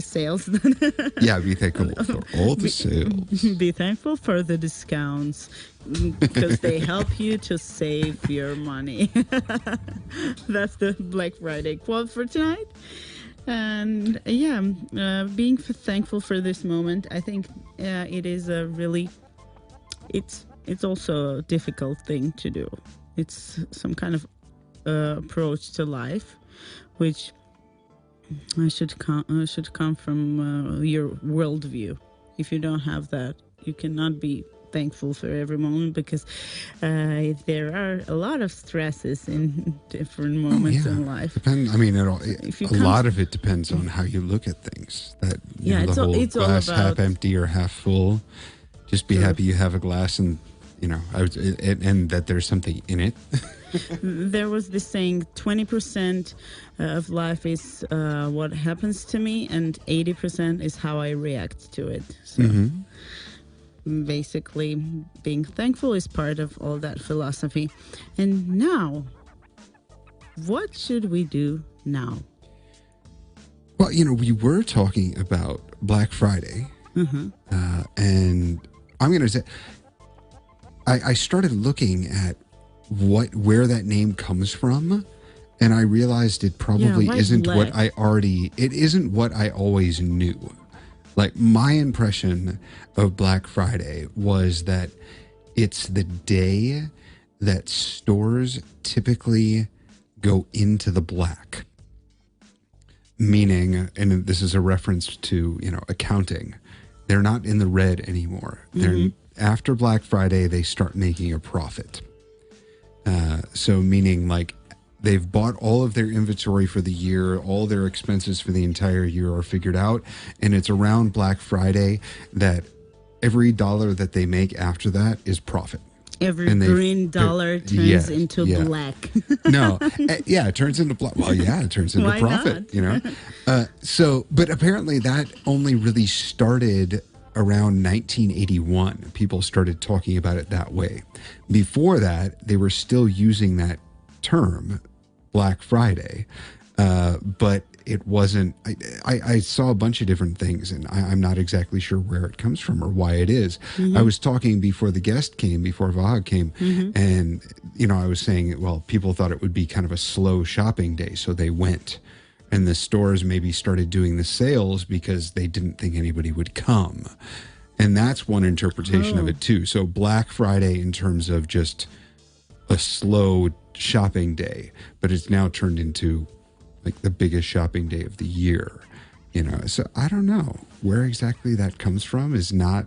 sales. Yeah, be thankful for all the sales. Be thankful for the discounts because they help you to save your money. That's the Black Friday quote for tonight. And being thankful for this moment, I think it is a really, it's also a difficult thing to do. It's some kind of approach to life, which should come from your worldview. If you don't have that, you cannot be thankful for every moment because there are a lot of stresses in different moments in life. A lot of it depends on how you look at things. That it's all glass about half empty or half full. Just be happy you have a glass and and that there's something in it. There was this saying, 20% of life is what happens to me, and 80% is how I react to it. So basically, being thankful is part of all that philosophy. And now, what should we do now? Well, we were talking about Black Friday, and I'm going to say, I started looking at where that name comes from, and I realized it probably isn't what it isn't what I always knew. Like, my impression of Black Friday was that it's the day that stores typically go into the black. Meaning, and this is a reference to, accounting, they're not in the red anymore. They're after Black Friday, they start making a profit. So meaning, like, they've bought all of their inventory for the year, all their expenses for the entire year are figured out, and it's around Black Friday that every dollar that they make after that is profit. Every green dollar turns into black. No, it turns into black. Well, it turns into Why profit, not? But apparently that only really started around 1981. People started talking about it that way. Before that, they were still using that term, Black Friday, but it wasn't. I saw a bunch of different things, and I'm not exactly sure where it comes from or why it is. I was talking before the guest came, before Vahagn came, and I was saying, well, people thought it would be kind of a slow shopping day, so they went, and the stores maybe started doing the sales because they didn't think anybody would come, and that's one interpretation of it too. So Black Friday in terms of just a slow shopping day, but it's now turned into like the biggest shopping day of the year, so I don't know where exactly that comes from is not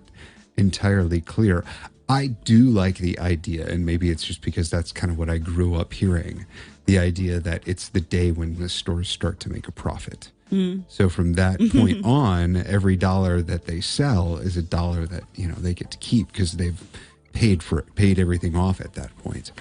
entirely clear. I do like the idea, and maybe it's just because that's kind of what I grew up hearing, the idea that it's the day when the stores start to make a profit. So from that point on, every dollar that they sell is a dollar that, they get to keep because they've paid everything off at that point.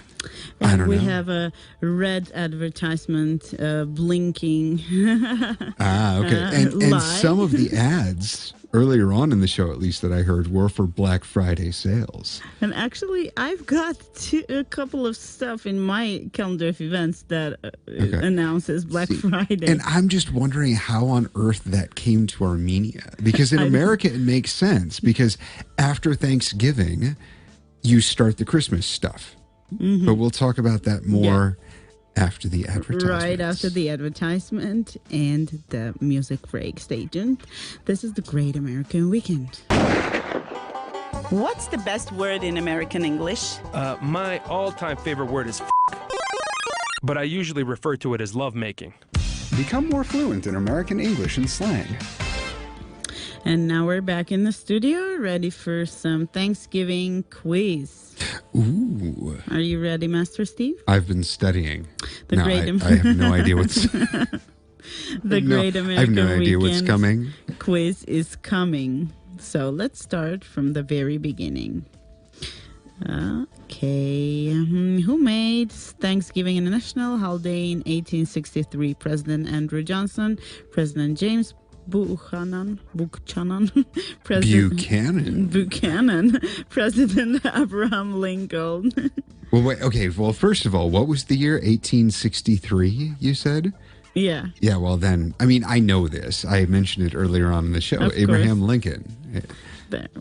And we have a red advertisement blinking. Okay. And some of the ads earlier on in the show, at least that I heard, were for Black Friday sales. And actually, I've got a couple of stuff in my calendar of events that announces Black Friday. And I'm just wondering how on earth that came to Armenia. Because in America, it makes sense. Because after Thanksgiving, you start the Christmas stuff. But we'll talk about that more after the advertisement. Right after the advertisement and the music break. Stay tuned. This is the Great American Weekend. What's the best word in American English? My all-time favorite word is but I usually refer to it as lovemaking. Become more fluent in American English and slang. And now we're back in the studio, ready for some Thanksgiving quiz. Ooh. Are you ready, Master Steve? I've been studying. I have no idea what's... Great American I have no idea what's Weekend coming. Quiz is coming. So let's start from the very beginning. Okay. Who made Thanksgiving a national holiday in 1863? President Andrew Johnson, President James Buchanan, Buchanan, President Abraham Lincoln. Well, wait, okay. Well, first of all, what was the year? 1863, you said? Yeah. Yeah, well then, I mean, I know this. I mentioned it earlier on in the show. Of Abraham course. Lincoln.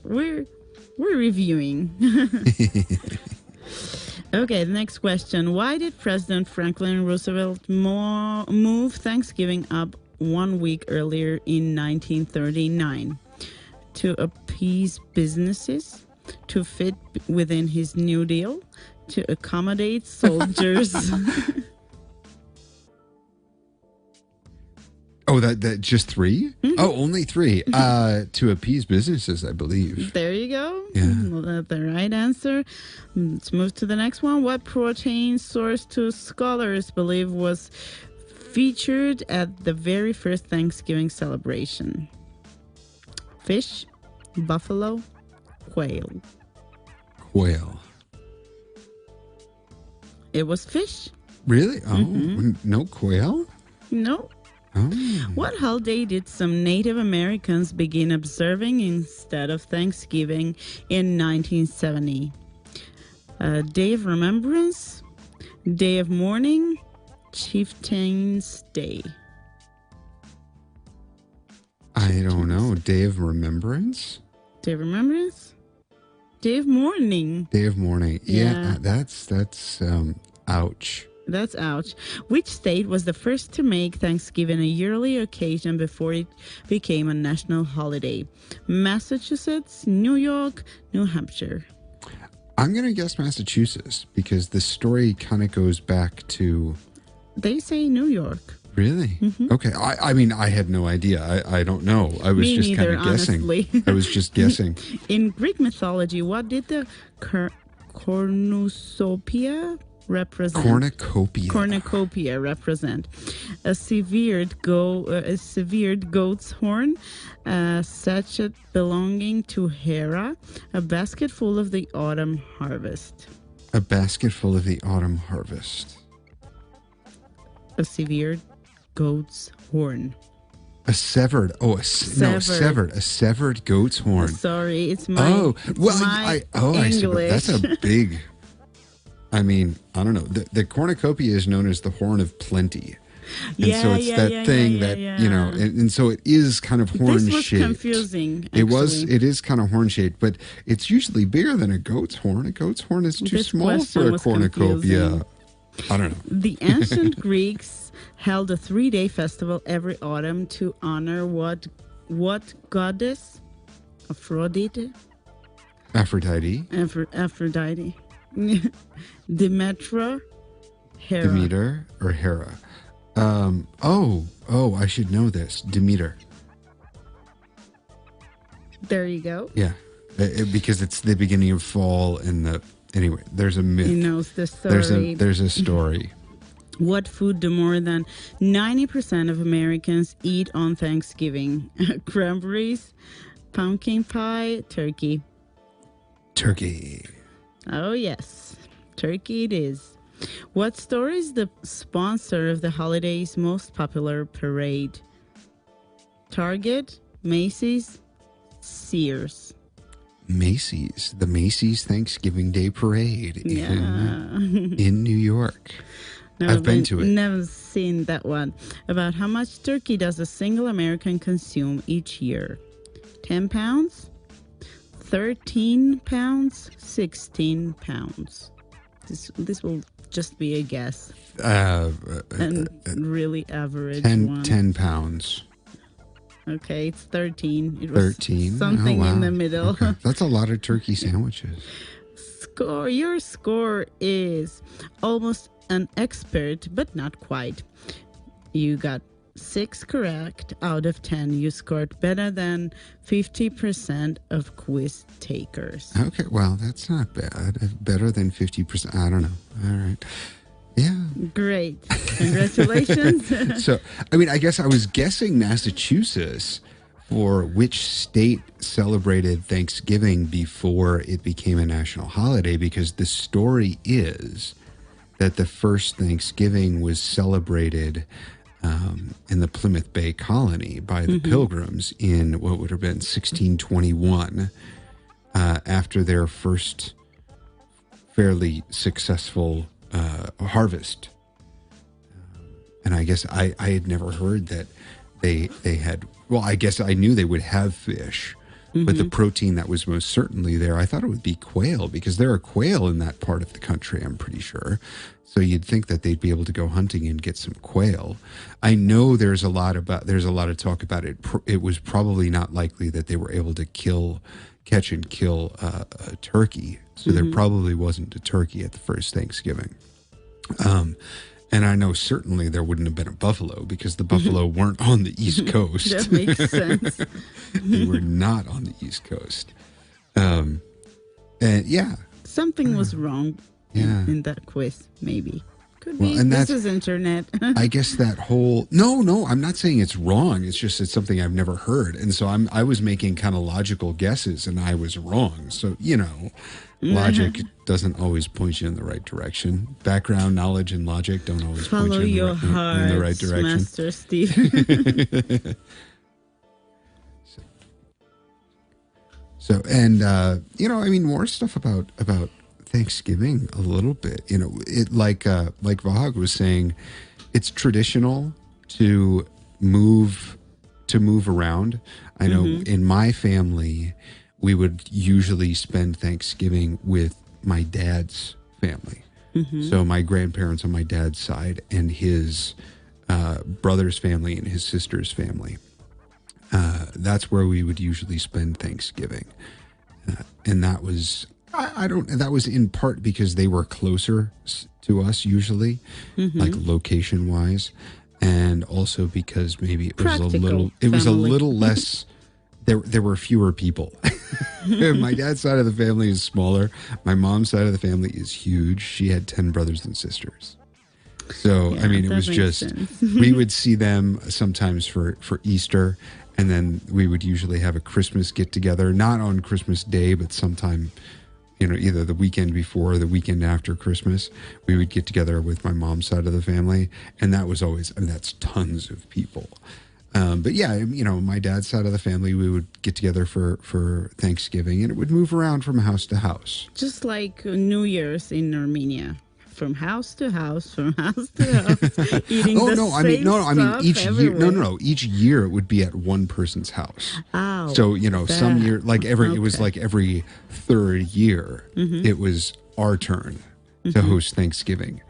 We're reviewing. Okay, the next question. Why did President Franklin Roosevelt move Thanksgiving up 1 week earlier in 1939? To appease businesses, to fit within his New Deal, to accommodate soldiers. Oh, that just 3? Oh, only 3. To appease businesses, I believe. There you go. Yeah. That's the right answer. Let's move to the next one. What protein source do scholars believe was featured at the very first Thanksgiving celebration? Fish, buffalo, quail. Quail. It was fish. Really? Oh, no quail? No. Oh. What holiday did some Native Americans begin observing instead of Thanksgiving in 1970? Day of Remembrance, Day of Mourning, Chieftain's Day. I don't know. Day of Remembrance? Day of Remembrance? Day of mourning. Day of mourning. Yeah. That's ouch. That's ouch. Which state was the first to make Thanksgiving a yearly occasion before it became a national holiday? Massachusetts, New York, New Hampshire. I'm going to guess Massachusetts because the story kind of goes back to... They say New York. Really? Mm-hmm. Okay. I mean, I had no idea. I don't know. I was just kind of guessing. Honestly. I was just guessing. In Greek mythology, what did the cornucopia represent? Cornucopia represent a severed goat's horn, a sachet belonging to Hera, a basket full of the autumn harvest. A basket full of the autumn harvest. A severed goat's horn. A severed. A severed goat's horn. Sorry, it's my. I see. That's a big. I mean, I don't know. The cornucopia is known as the horn of plenty. And so it's that thing that, you know, and so it is kind of horn-shaped. This was confusing, actually. It is kind of horn-shaped, but it's usually bigger than a goat's horn. A goat's horn is too small for a cornucopia. Confusing. I don't know. The ancient Greeks held a 3-day festival every autumn to honor what goddess? Aphrodite. Demetra. Hera. Demeter or Hera. I should know this. Demeter. There you go. Yeah. Because it's the beginning of fall and anyway, there's a myth. He knows the story. There's a story. What food do more than 90% of Americans eat on Thanksgiving? Cranberries, pumpkin pie, turkey. Turkey. Oh, yes. Turkey it is. What store is the sponsor of the holiday's most popular parade? Target, Macy's, Sears. Macy's. The Macy's Thanksgiving Day Parade in New York. I've been to it. Never seen that one. About how much turkey does a single American consume each year? 10 pounds? 13 pounds? 16 pounds? This will just be a guess. And really average 10 pounds. Okay, it's 13. It was 13? something in the middle. Okay. That's a lot of turkey sandwiches. Your score is almost an expert, but not quite. You got 6 correct out of 10. You scored better than 50% of quiz takers. Okay, well, that's not bad. Better than 50%. I don't know. All right. Yeah. Great. Congratulations. So, I mean, I guess I was guessing Massachusetts for which state celebrated Thanksgiving before it became a national holiday, because the story is that the first Thanksgiving was celebrated in the Plymouth Bay colony by the Pilgrims in what would have been 1621, after their first fairly successful harvest. And I guess I had never heard that they had, well, I guess I knew they would have fish, but the protein that was most certainly there, I thought it would be quail, because there are quail in that part of the country, I'm pretty sure. So you'd think that they'd be able to go hunting and get some quail. I know there's a lot of talk about it. It was probably not likely that they were able to catch and kill a turkey. So there probably wasn't a turkey at the first Thanksgiving. And I know certainly there wouldn't have been a buffalo, because the buffalo weren't on the East Coast. That makes sense. They were not on the East Coast. And yeah. Something was wrong in that quiz, maybe. Could be. And this is internet. I guess that whole... No, I'm not saying it's wrong. It's just it's something I've never heard. And so I was making kind of logical guesses, and I was wrong. So, logic doesn't always point you in the right direction. Background knowledge and logic don't always point you in the right direction. Master Steve. So and more stuff about Thanksgiving a little bit. It like Vahagn was saying, it's traditional to move around. I know in my family, we would usually spend Thanksgiving with my dad's family. So my grandparents on my dad's side and his brother's family and his sister's family. That's where we would usually spend Thanksgiving. And that was, that was in part because they were closer to us usually, like location wise. And also because maybe it was a little less, there were fewer people. My dad's side of the family is smaller. My mom's side of the family is huge. She had 10 brothers and sisters. So, I mean, it was just, we would see them sometimes for Easter, and then we would usually have a Christmas get together, not on Christmas Day, but sometime, either the weekend before or the weekend after Christmas. We would get together with my mom's side of the family, and that was always, that's tons of people. But yeah, my dad's side of the family, we would get together for Thanksgiving, and it would move around from house to house. Just like New Year's in Armenia. From house to house, from house to house, eating each year. Each year it would be at one person's house. Oh, so some year, it was like every third year, it was our turn to host Thanksgiving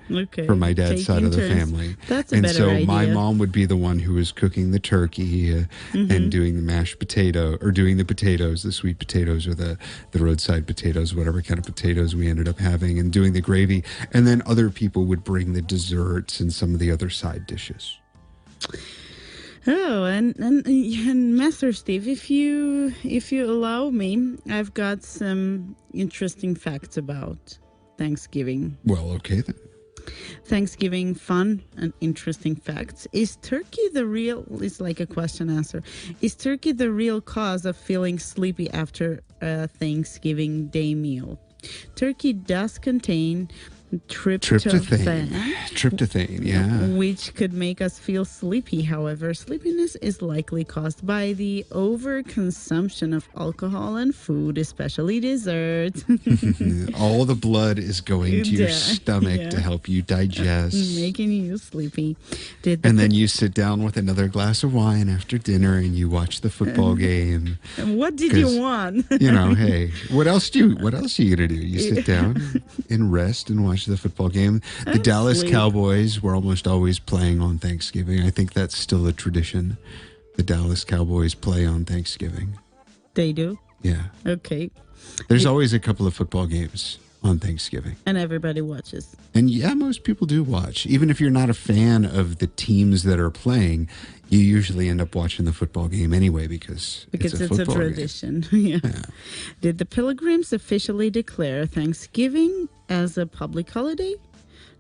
for my dad's side of the family. That's a better idea. My mom would be the one who was cooking the turkey and doing the mashed potato, or doing the potatoes, the sweet potatoes or the roadside potatoes, whatever kind of potatoes we ended up having, and doing the gravy. And then other people would bring the desserts and some of the other side dishes. Oh, and Master Steve, if you allow me, I've got some interesting facts about Thanksgiving. Well, okay then. Thanksgiving fun and interesting facts. Is turkey it's like a question answer. Is turkey the real cause of feeling sleepy after a Thanksgiving Day meal? Turkey does contain tryptophan, yeah, which could make us feel sleepy. However, sleepiness is likely caused by the overconsumption of alcohol and food, especially desserts. All the blood is going to your stomach to help you digest, making you sleepy. Then you sit down with another glass of wine after dinner and you watch the football game. And what did you want? Hey, what else are you gonna do? You sit down and rest and watch the football game. The Dallas Cowboys were almost always playing on Thanksgiving. I think that's still a tradition. The Dallas Cowboys play on Thanksgiving. They do? Yeah. Okay. There's always a couple of football games on Thanksgiving. And everybody watches. And yeah, most people do watch. Even if you're not a fan of the teams that are playing, you usually end up watching the football game anyway because it's a tradition. Yeah. Did the Pilgrims officially declare Thanksgiving as a public holiday?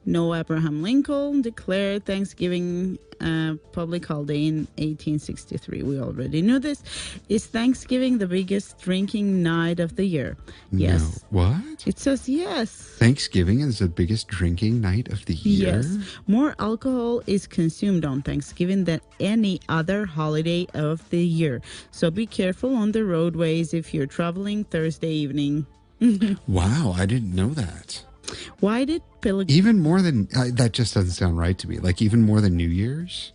No, Abraham Lincoln declared Thanksgiving a public holiday in 1863. We already knew this. Is Thanksgiving the biggest drinking night of the year? Yes. No. What? It says yes. Thanksgiving is the biggest drinking night of the year? Yes. More alcohol is consumed on Thanksgiving than any other holiday of the year. So be careful on the roadways if you're traveling Thursday evening. Wow, I didn't know that. Why did pilgrims... Even more than... that just doesn't sound right to me. Like even more than New Year's?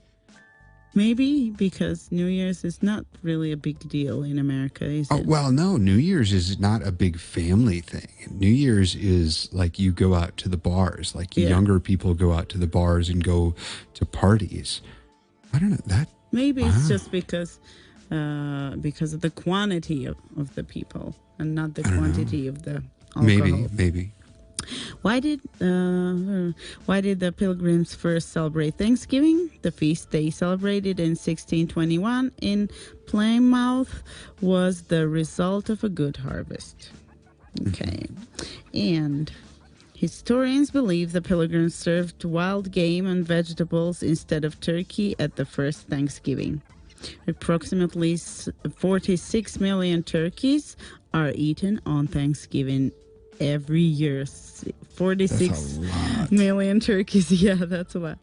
Maybe because New Year's is not really a big deal in America, is it? Well, no. New Year's is not a big family thing. New Year's is like you go out to the bars. Like younger people go out to the bars and go to parties. I don't know. That... Maybe it's just because of the quantity of the people and not the quantity of the alcohol. Maybe. Why did the Pilgrims first celebrate Thanksgiving? The feast they celebrated in 1621 in Plymouth was the result of a good harvest. Okay. And historians believe the Pilgrims served wild game and vegetables instead of turkey at the first Thanksgiving. Approximately 46 million turkeys are eaten on Thanksgiving every year. 46 million turkeys. Yeah, that's a lot.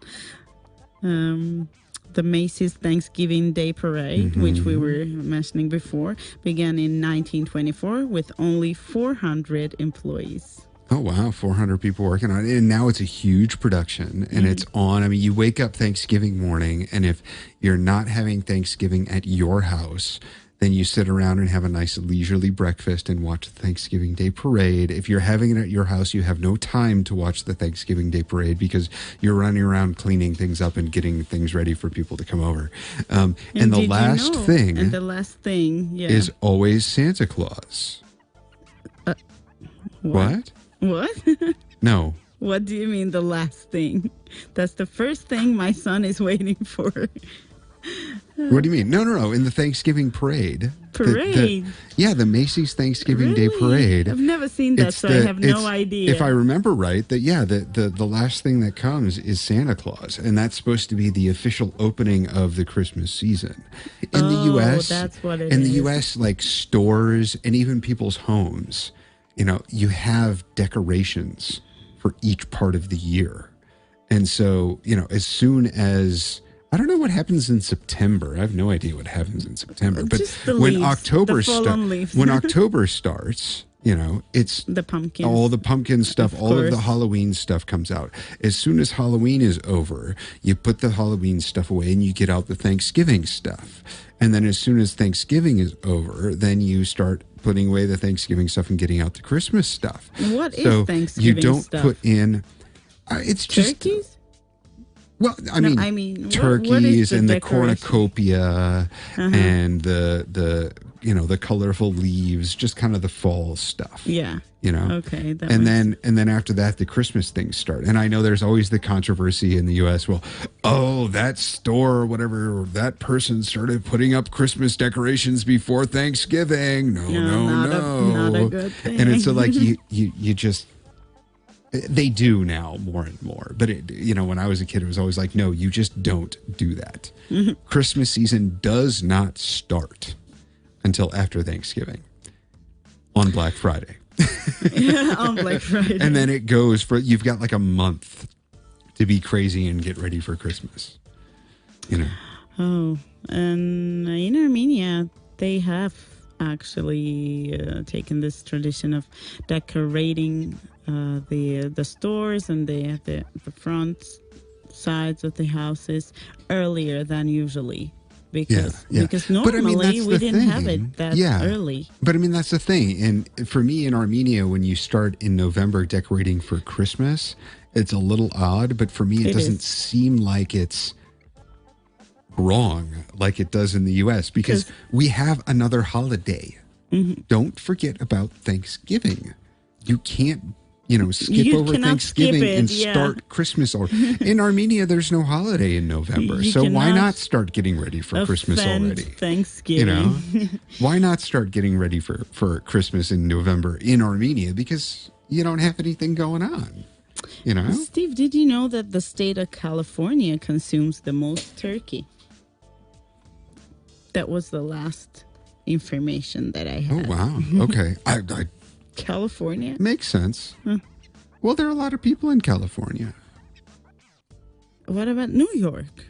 The Macy's Thanksgiving Day Parade, which we were mentioning before, began in 1924 with only 400 employees. Oh, wow. 400 people working on it. And now it's a huge production and it's on. I mean, you wake up Thanksgiving morning, and if you're not having Thanksgiving at your house, Then you sit around and have a nice leisurely breakfast and watch the Thanksgiving Day Parade. If you're having it at your house, you have no time to watch the Thanksgiving Day Parade because you're running around cleaning things up and getting things ready for people to come over. And the last thing is always Santa Claus. What? What? No. What do you mean the last thing? That's the first thing my son is waiting for. What do you mean? No. In the Thanksgiving parade. Parade? The Macy's Thanksgiving Day Parade. I've never seen that, so I have no idea. If I remember right, the last thing that comes is Santa Claus, and that's supposed to be the official opening of the Christmas season. In the U.S., that's what it in is. the U.S., like stores and even people's homes, you have decorations for each part of the year. And so, as soon as... I don't know what happens in September. I have no idea what happens in September. But when October starts, it's the pumpkins. All the pumpkin stuff, all of the Halloween stuff comes out. As soon as Halloween is over, you put the Halloween stuff away and you get out the Thanksgiving stuff. And then as soon as Thanksgiving is over, then you start putting away the Thanksgiving stuff and getting out the Christmas stuff. What is Thanksgiving you don't stuff? put in it's just turkeys? Well, I mean turkeys and the cornucopia and the colorful leaves, just kind of the fall stuff. Yeah. Okay. And then after that, the Christmas things start. And I know there's always the controversy in the U.S. Well, that store or whatever, that person started putting up Christmas decorations before Thanksgiving. No. Not a good thing. And it's so like you just. They do now more and more. But, when I was a kid, it was always like, no, you just don't do that. Mm-hmm. Christmas season does not start until after Thanksgiving on Black Friday. On Black Friday. And then it goes you've got like a month to be crazy and get ready for Christmas. Oh, and in Armenia, they have actually taken this tradition of decorating the stores and the front sides of the houses earlier than usually because normally we didn't have it that early. But I mean that's the thing, and for me in Armenia, when you start in November decorating for Christmas, it's a little odd, but for me it doesn't seem like it's wrong like it does in the US because we have another holiday. Mm-hmm. Don't forget about Thanksgiving. You can't skip over Thanksgiving and start Christmas. In Armenia, there's no holiday in November. So why not start getting ready for Christmas already? Thanksgiving. Why not start getting ready for Christmas in November in Armenia? Because you don't have anything going on. Steve, did you know that the state of California consumes the most turkey? That was the last information that I had. Oh, wow. Okay. I California? Makes sense. Huh. Well, there are a lot of people in California. What about New York?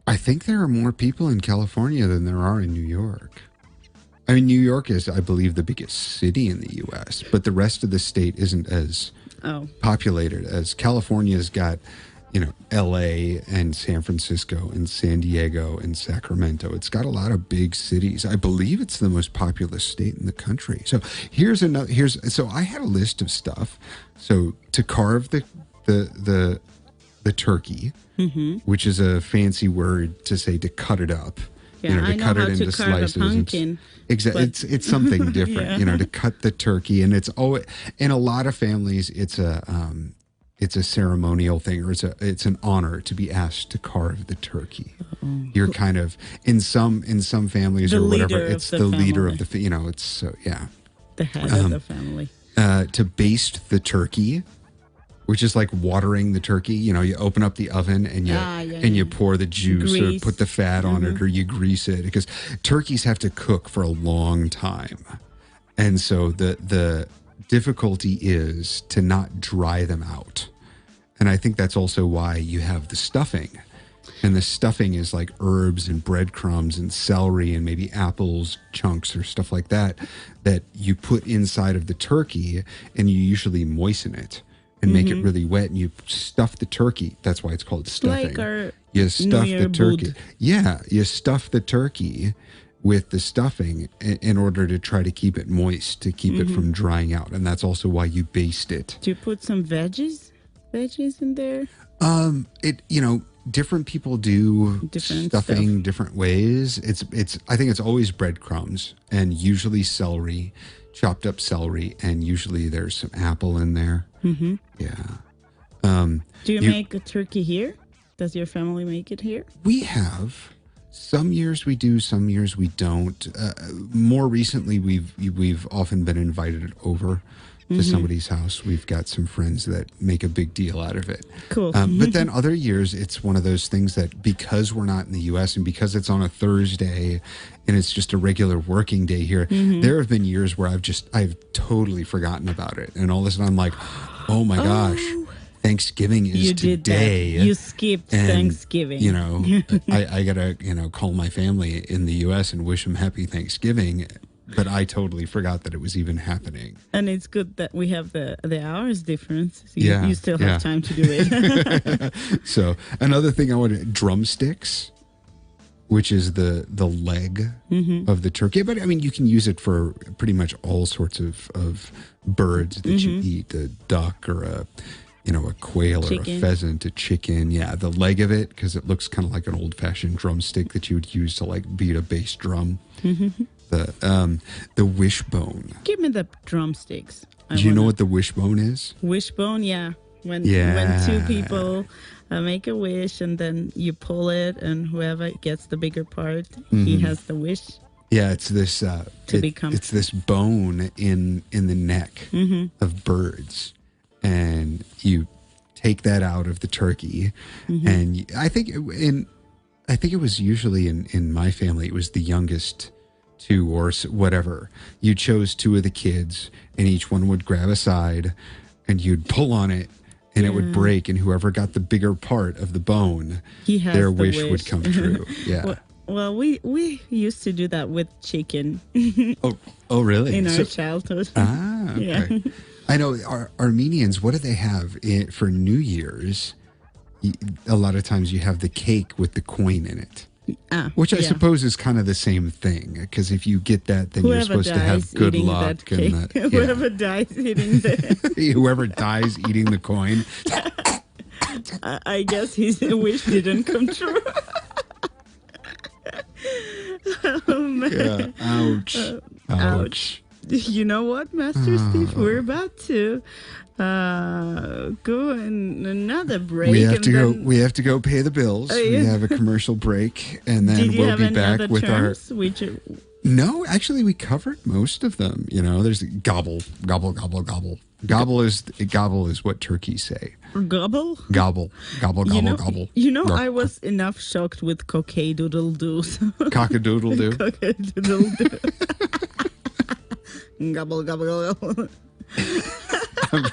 I think there are more people in California than there are in New York. I mean, New York is, I believe, the biggest city in the U.S., but the rest of the state isn't as populated as California's got, L.A. and San Francisco and San Diego and Sacramento. It's got a lot of big cities. I believe it's the most populous state in the country. So so I had a list of stuff. So to carve the turkey, mm-hmm. which is a fancy word to say to cut it up. Yeah, to cut it into slices. A pumpkin, exactly, it's something different. To cut the turkey, and it's always in a lot of families it's a ceremonial thing, or it's an honor to be asked to carve the turkey. You're kind of in some families or whatever. It's the leader of the it's so the head of the family. To baste the turkey, which is like watering the turkey. You open up the oven and you pour the juice or put the fat on it, or you grease it, because turkeys have to cook for a long time, and so the difficulty is to not dry them out. And I think that's also why you have the stuffing. And the stuffing is like herbs and breadcrumbs and celery and maybe apples, chunks or stuff like that you put inside of the turkey, and you usually moisten it and make it really wet, and you stuff the turkey. That's why it's called stuffing. Like our you stuff New Year the turkey. bood. Yeah, you stuff the turkey with the stuffing in order to try to keep it moist, to keep it from drying out. And that's also why you baste it. Do you put some veggies in there? Different people do Different stuffing stuff. different ways. I think it's always breadcrumbs and usually celery, chopped up celery, and usually there's some apple in there. Mm-hmm. Yeah. Do you make a turkey here? Does your family make it here? We have. Some years we do, some years we don't. More recently, we've often been invited over to somebody's house. We've got some friends that make a big deal out of it. Cool. But then other years, it's one of those things that because we're not in the U.S. and because it's on a Thursday and it's just a regular working day here, there have been years where I've totally forgotten about it. And all of a sudden I'm like, oh my gosh. Thanksgiving is You did today. that. You skipped And, Thanksgiving. I gotta, call my family in the U.S. and wish them happy Thanksgiving. But I totally forgot that it was even happening. And it's good that we have the hours difference. So Yeah, you still have time to do it. So another thing I wanted, drumsticks, which is the leg of the turkey. But I mean, you can use it for pretty much all sorts of birds that you eat, a duck or a quail Chicken. or a pheasant, a chicken. Yeah, the leg of it, because it looks kind of like an old-fashioned drumstick that you would use to like beat a bass drum. The wishbone. Give me the drumsticks. Do you know what the wishbone is? Wishbone? Yeah. When Yeah. two people make a wish and then you pull it and whoever gets the bigger part, he has the wish. Yeah, it's this become- it's this bone in the neck of birds, and you take that out of the turkey, and I think it was usually in my family it was the youngest two or whatever. You chose two of the kids, and each one would grab a side, and you'd pull on it, and it would break, and whoever got the bigger part of the bone, their the wish would come true. Yeah. Well, we used to do that with chicken Oh, really? in our childhood. Okay. Yeah. I know Armenians, what do they have for New Year's? A lot of times you have the cake with the coin in it. Which I suppose is kind of the same thing, because if you get that, then you're supposed to have good luck. Whoever dies eating Whoever dies eating the coin. I guess his wish didn't come true. Oh, man. Yeah. Ouch. You know what, Master Steve? We're about to go in another break. We have to go pay the bills. We have a commercial break, and then we'll be back with terms? No, actually, we covered most of them. There's gobble, gobble, gobble, gobble. Gobble is what turkeys say. Gobble? Gobble, gobble, gobble, gobble. I was enough shocked with cock-a-doodle-doo. Cock-a-doodle-doo? Cock-a-doodle-doo. Gobble, gobble, gobble. I'm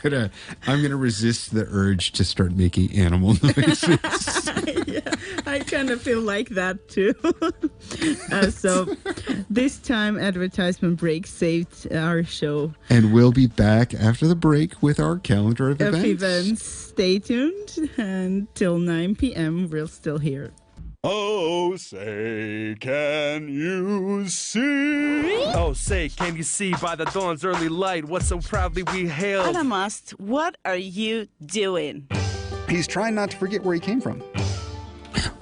gonna resist the urge to start making animal noises. Yeah, I kind of feel like that too. So this time advertisement break saved our show. And we'll be back after the break with our calendar of events. Stay tuned, and till 9 p.m. we're still here. Oh, say, can you see? Oh, say, can you see by the dawn's early light what so proudly we hailed? Adamast, what are you doing? He's trying not to forget where he came from.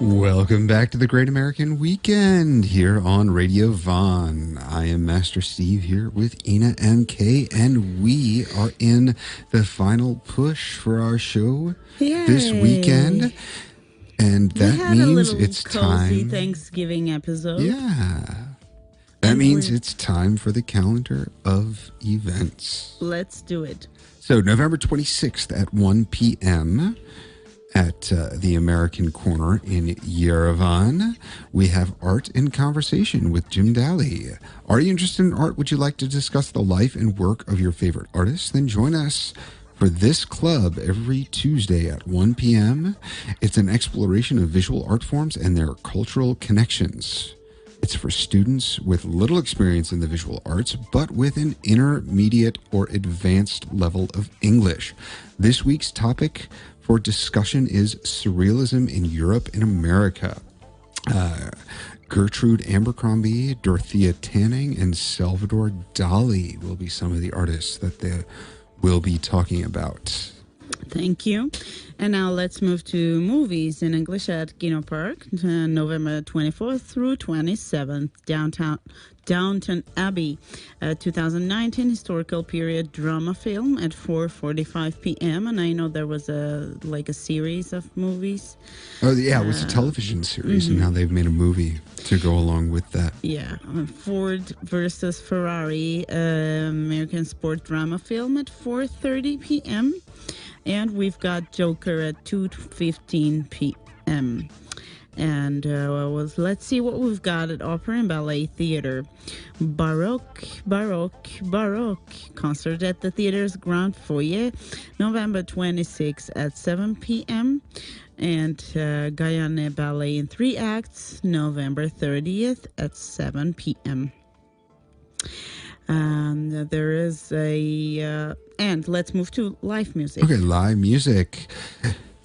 Welcome back to the Great American Weekend here on Radio Vahgn. I am Master Steve here with Ina MK, and we are in the final push for our show this weekend. And that means it's time. Thanksgiving episode. Yeah. That means it's time for the calendar of events. Let's do it. So November 26th at 1 p.m. at the American Corner in Yerevan, we have Art and Conversation with Jim Daly. Are you interested in art? Would you like to discuss the life and work of your favorite artists? Then join us for this club every Tuesday at 1 p.m. It's an exploration of visual art forms and their cultural connections. It's for students with little experience in the visual arts, but with an intermediate or advanced level of English. This week's topic for discussion is surrealism in Europe and America. Gertrude Abercrombie, Dorothea Tanning, and Salvador Dali will be some of the artists that they will be talking about. Thank you. And now let's move to movies in English at Kino Park, November 24th through 27th, Downton Abbey, 2019 historical period drama film at 4:45 p.m. And I know there was a series of movies. Oh yeah, it was a television series, and now they've made a movie to go along with that. Yeah, Ford versus Ferrari, American sport drama film at 4:30 p.m. And we've got Joker at 2:15 p.m. And let's see what we've got at Opera and Ballet Theater. Baroque concert at the theater's ground foyer, November 26th at 7 p.m. And Guyane Ballet in 3 acts, November 30th at 7 p.m. And there is and let's move to live music. Okay, live music.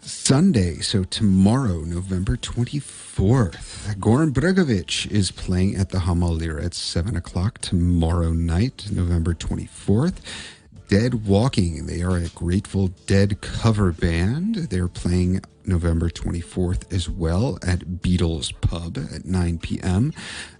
Sunday, so tomorrow, November 24th, Goran Bregovic is playing at the Hamalira at 7 o'clock tomorrow night, November 24th. Dead Walking, they are a Grateful Dead cover band. They're playing November 24th as well at Beatles Pub at 9 p.m.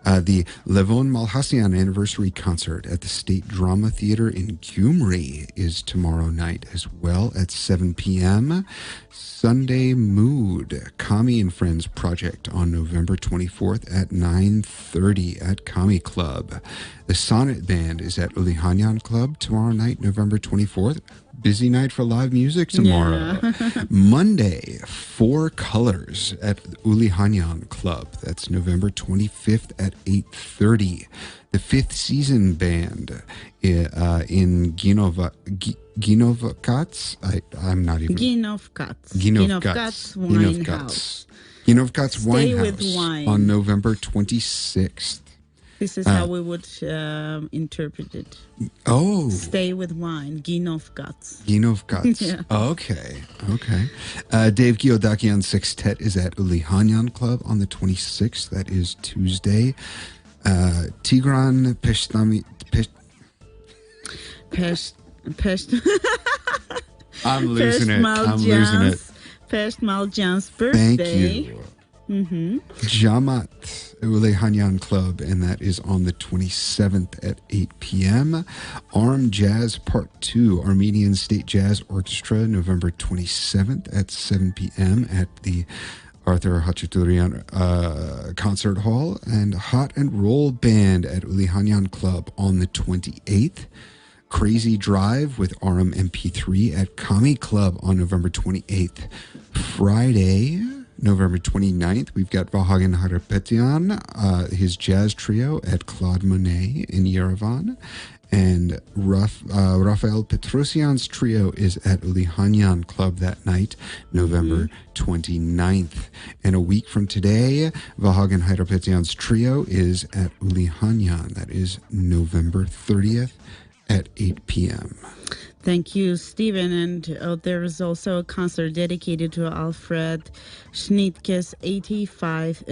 The Levon Malhassian anniversary concert at the State Drama Theater in Gyumri is tomorrow night as well at 7 p.m. Sunday Mood, Kami and Friends project on November 24th at 9:30 at Kami Club. The Sonnet Band is at Ulihanyan Club tomorrow night, November 24th. Busy night for live music tomorrow. Yeah. Monday, 4 Colors at Ulihanyan Club. That's November 25th at 8:30. The Fifth Season Band in Ginovkats. I'm not even... Ginovkats Winehouse. Ginovkats Winehouse with wine. On November 26th. This is how we would interpret it. Oh. Stay with wine. Ginovkats. Ginovkats. Yeah. Okay. Dave Giodakian Sextet is at Ulihanyan Club on the 26th. That is Tuesday. Tigran Peshtami... I'm losing it. Peshmaljan's birthday. Thank you. Jamat Ulihanyan Club, and that is on the 27th at 8 p.m. Arm Jazz Part 2, Armenian State Jazz Orchestra, November 27th at 7 p.m. at the Arthur Hachaturian Concert Hall, and Hot and Roll Band at Ulihanyan Club on the 28th. Crazy Drive with RM MP3 at Kami Club on November 28th. Friday, November 29th, we've got Vahagn Dilbandyan, his jazz trio at Claude Monet in Yerevan. And Rafael Petrosian's trio is at Ulihanyan Club that night, November 29th. And a week from today, Vahagn Dilbandyan's trio is at Ulihanyan. That is November 30th at 8 p.m. Thank you, Stephen. And there is also a concert dedicated to Alfred Schnittke's 85th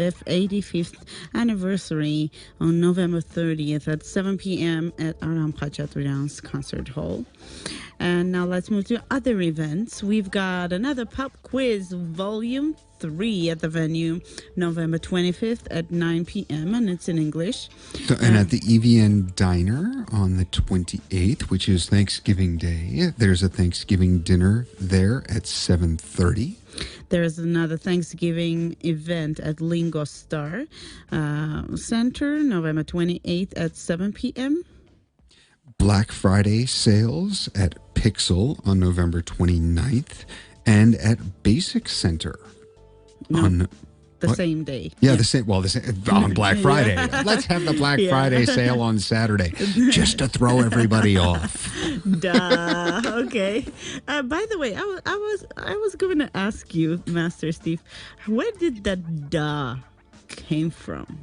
anniversary on November 30th at 7 p.m. at Aram Khachaturian's Concert Hall. And now let's move to other events. We've got another pop quiz, Volume 3 at the venue, November 25th at 9 p.m. and it's in English. So, and at the EVN Diner on the 28th, which is Thanksgiving Day, there's a Thanksgiving dinner there at 7:30. There's another Thanksgiving event at Lingo Star Center, November 28th at 7 p.m. Black Friday sales at Pixel on November 29th and at Basic Center on the same day. Yeah, the same on Black Friday. Let's have the Black Friday sale on Saturday just to throw everybody off. Duh. Okay. By the way, I was going to ask you, Master Steve, where did that duh came from?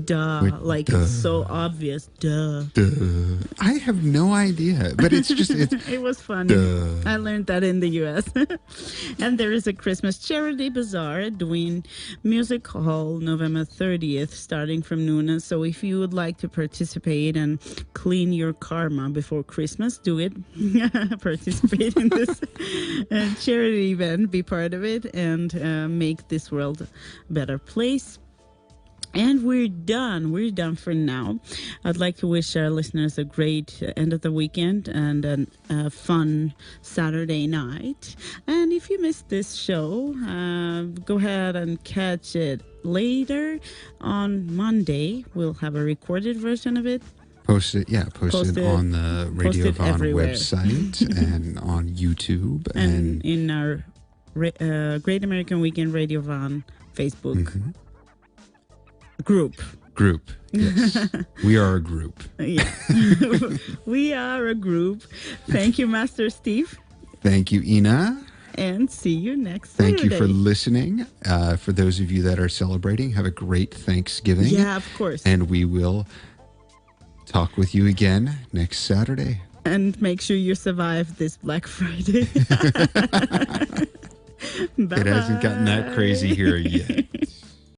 Duh. Like, duh. it's so obvious. Duh. Duh. I have no idea, but it's just, it was funny. Duh. I learned that in the US. And there is a Christmas charity bazaar at Dwayne Music Hall November 30th, starting from noon. So if you would like to participate and clean your karma before Christmas, do it. Participate in this charity event, be part of it, and make this world a better place. And we're done. We're done for now. I'd like to wish our listeners a great end of the weekend and a fun Saturday night. And if you missed this show, go ahead and catch it later on Monday. We'll have a recorded version of it. Post it on the Radio Vahgn everywhere. website and on YouTube. And in our Great American Weekend Radio Vahgn Facebook group, yes. We are a group. Yeah. We are a group. Thank you, Master Steve. Thank you, Ina. And see you next Saturday. Thank you for listening. For those of you that are celebrating, have a great Thanksgiving. Yeah, of course. And we will talk with you again next Saturday. And make sure you survive this Black Friday. It hasn't gotten that crazy here yet.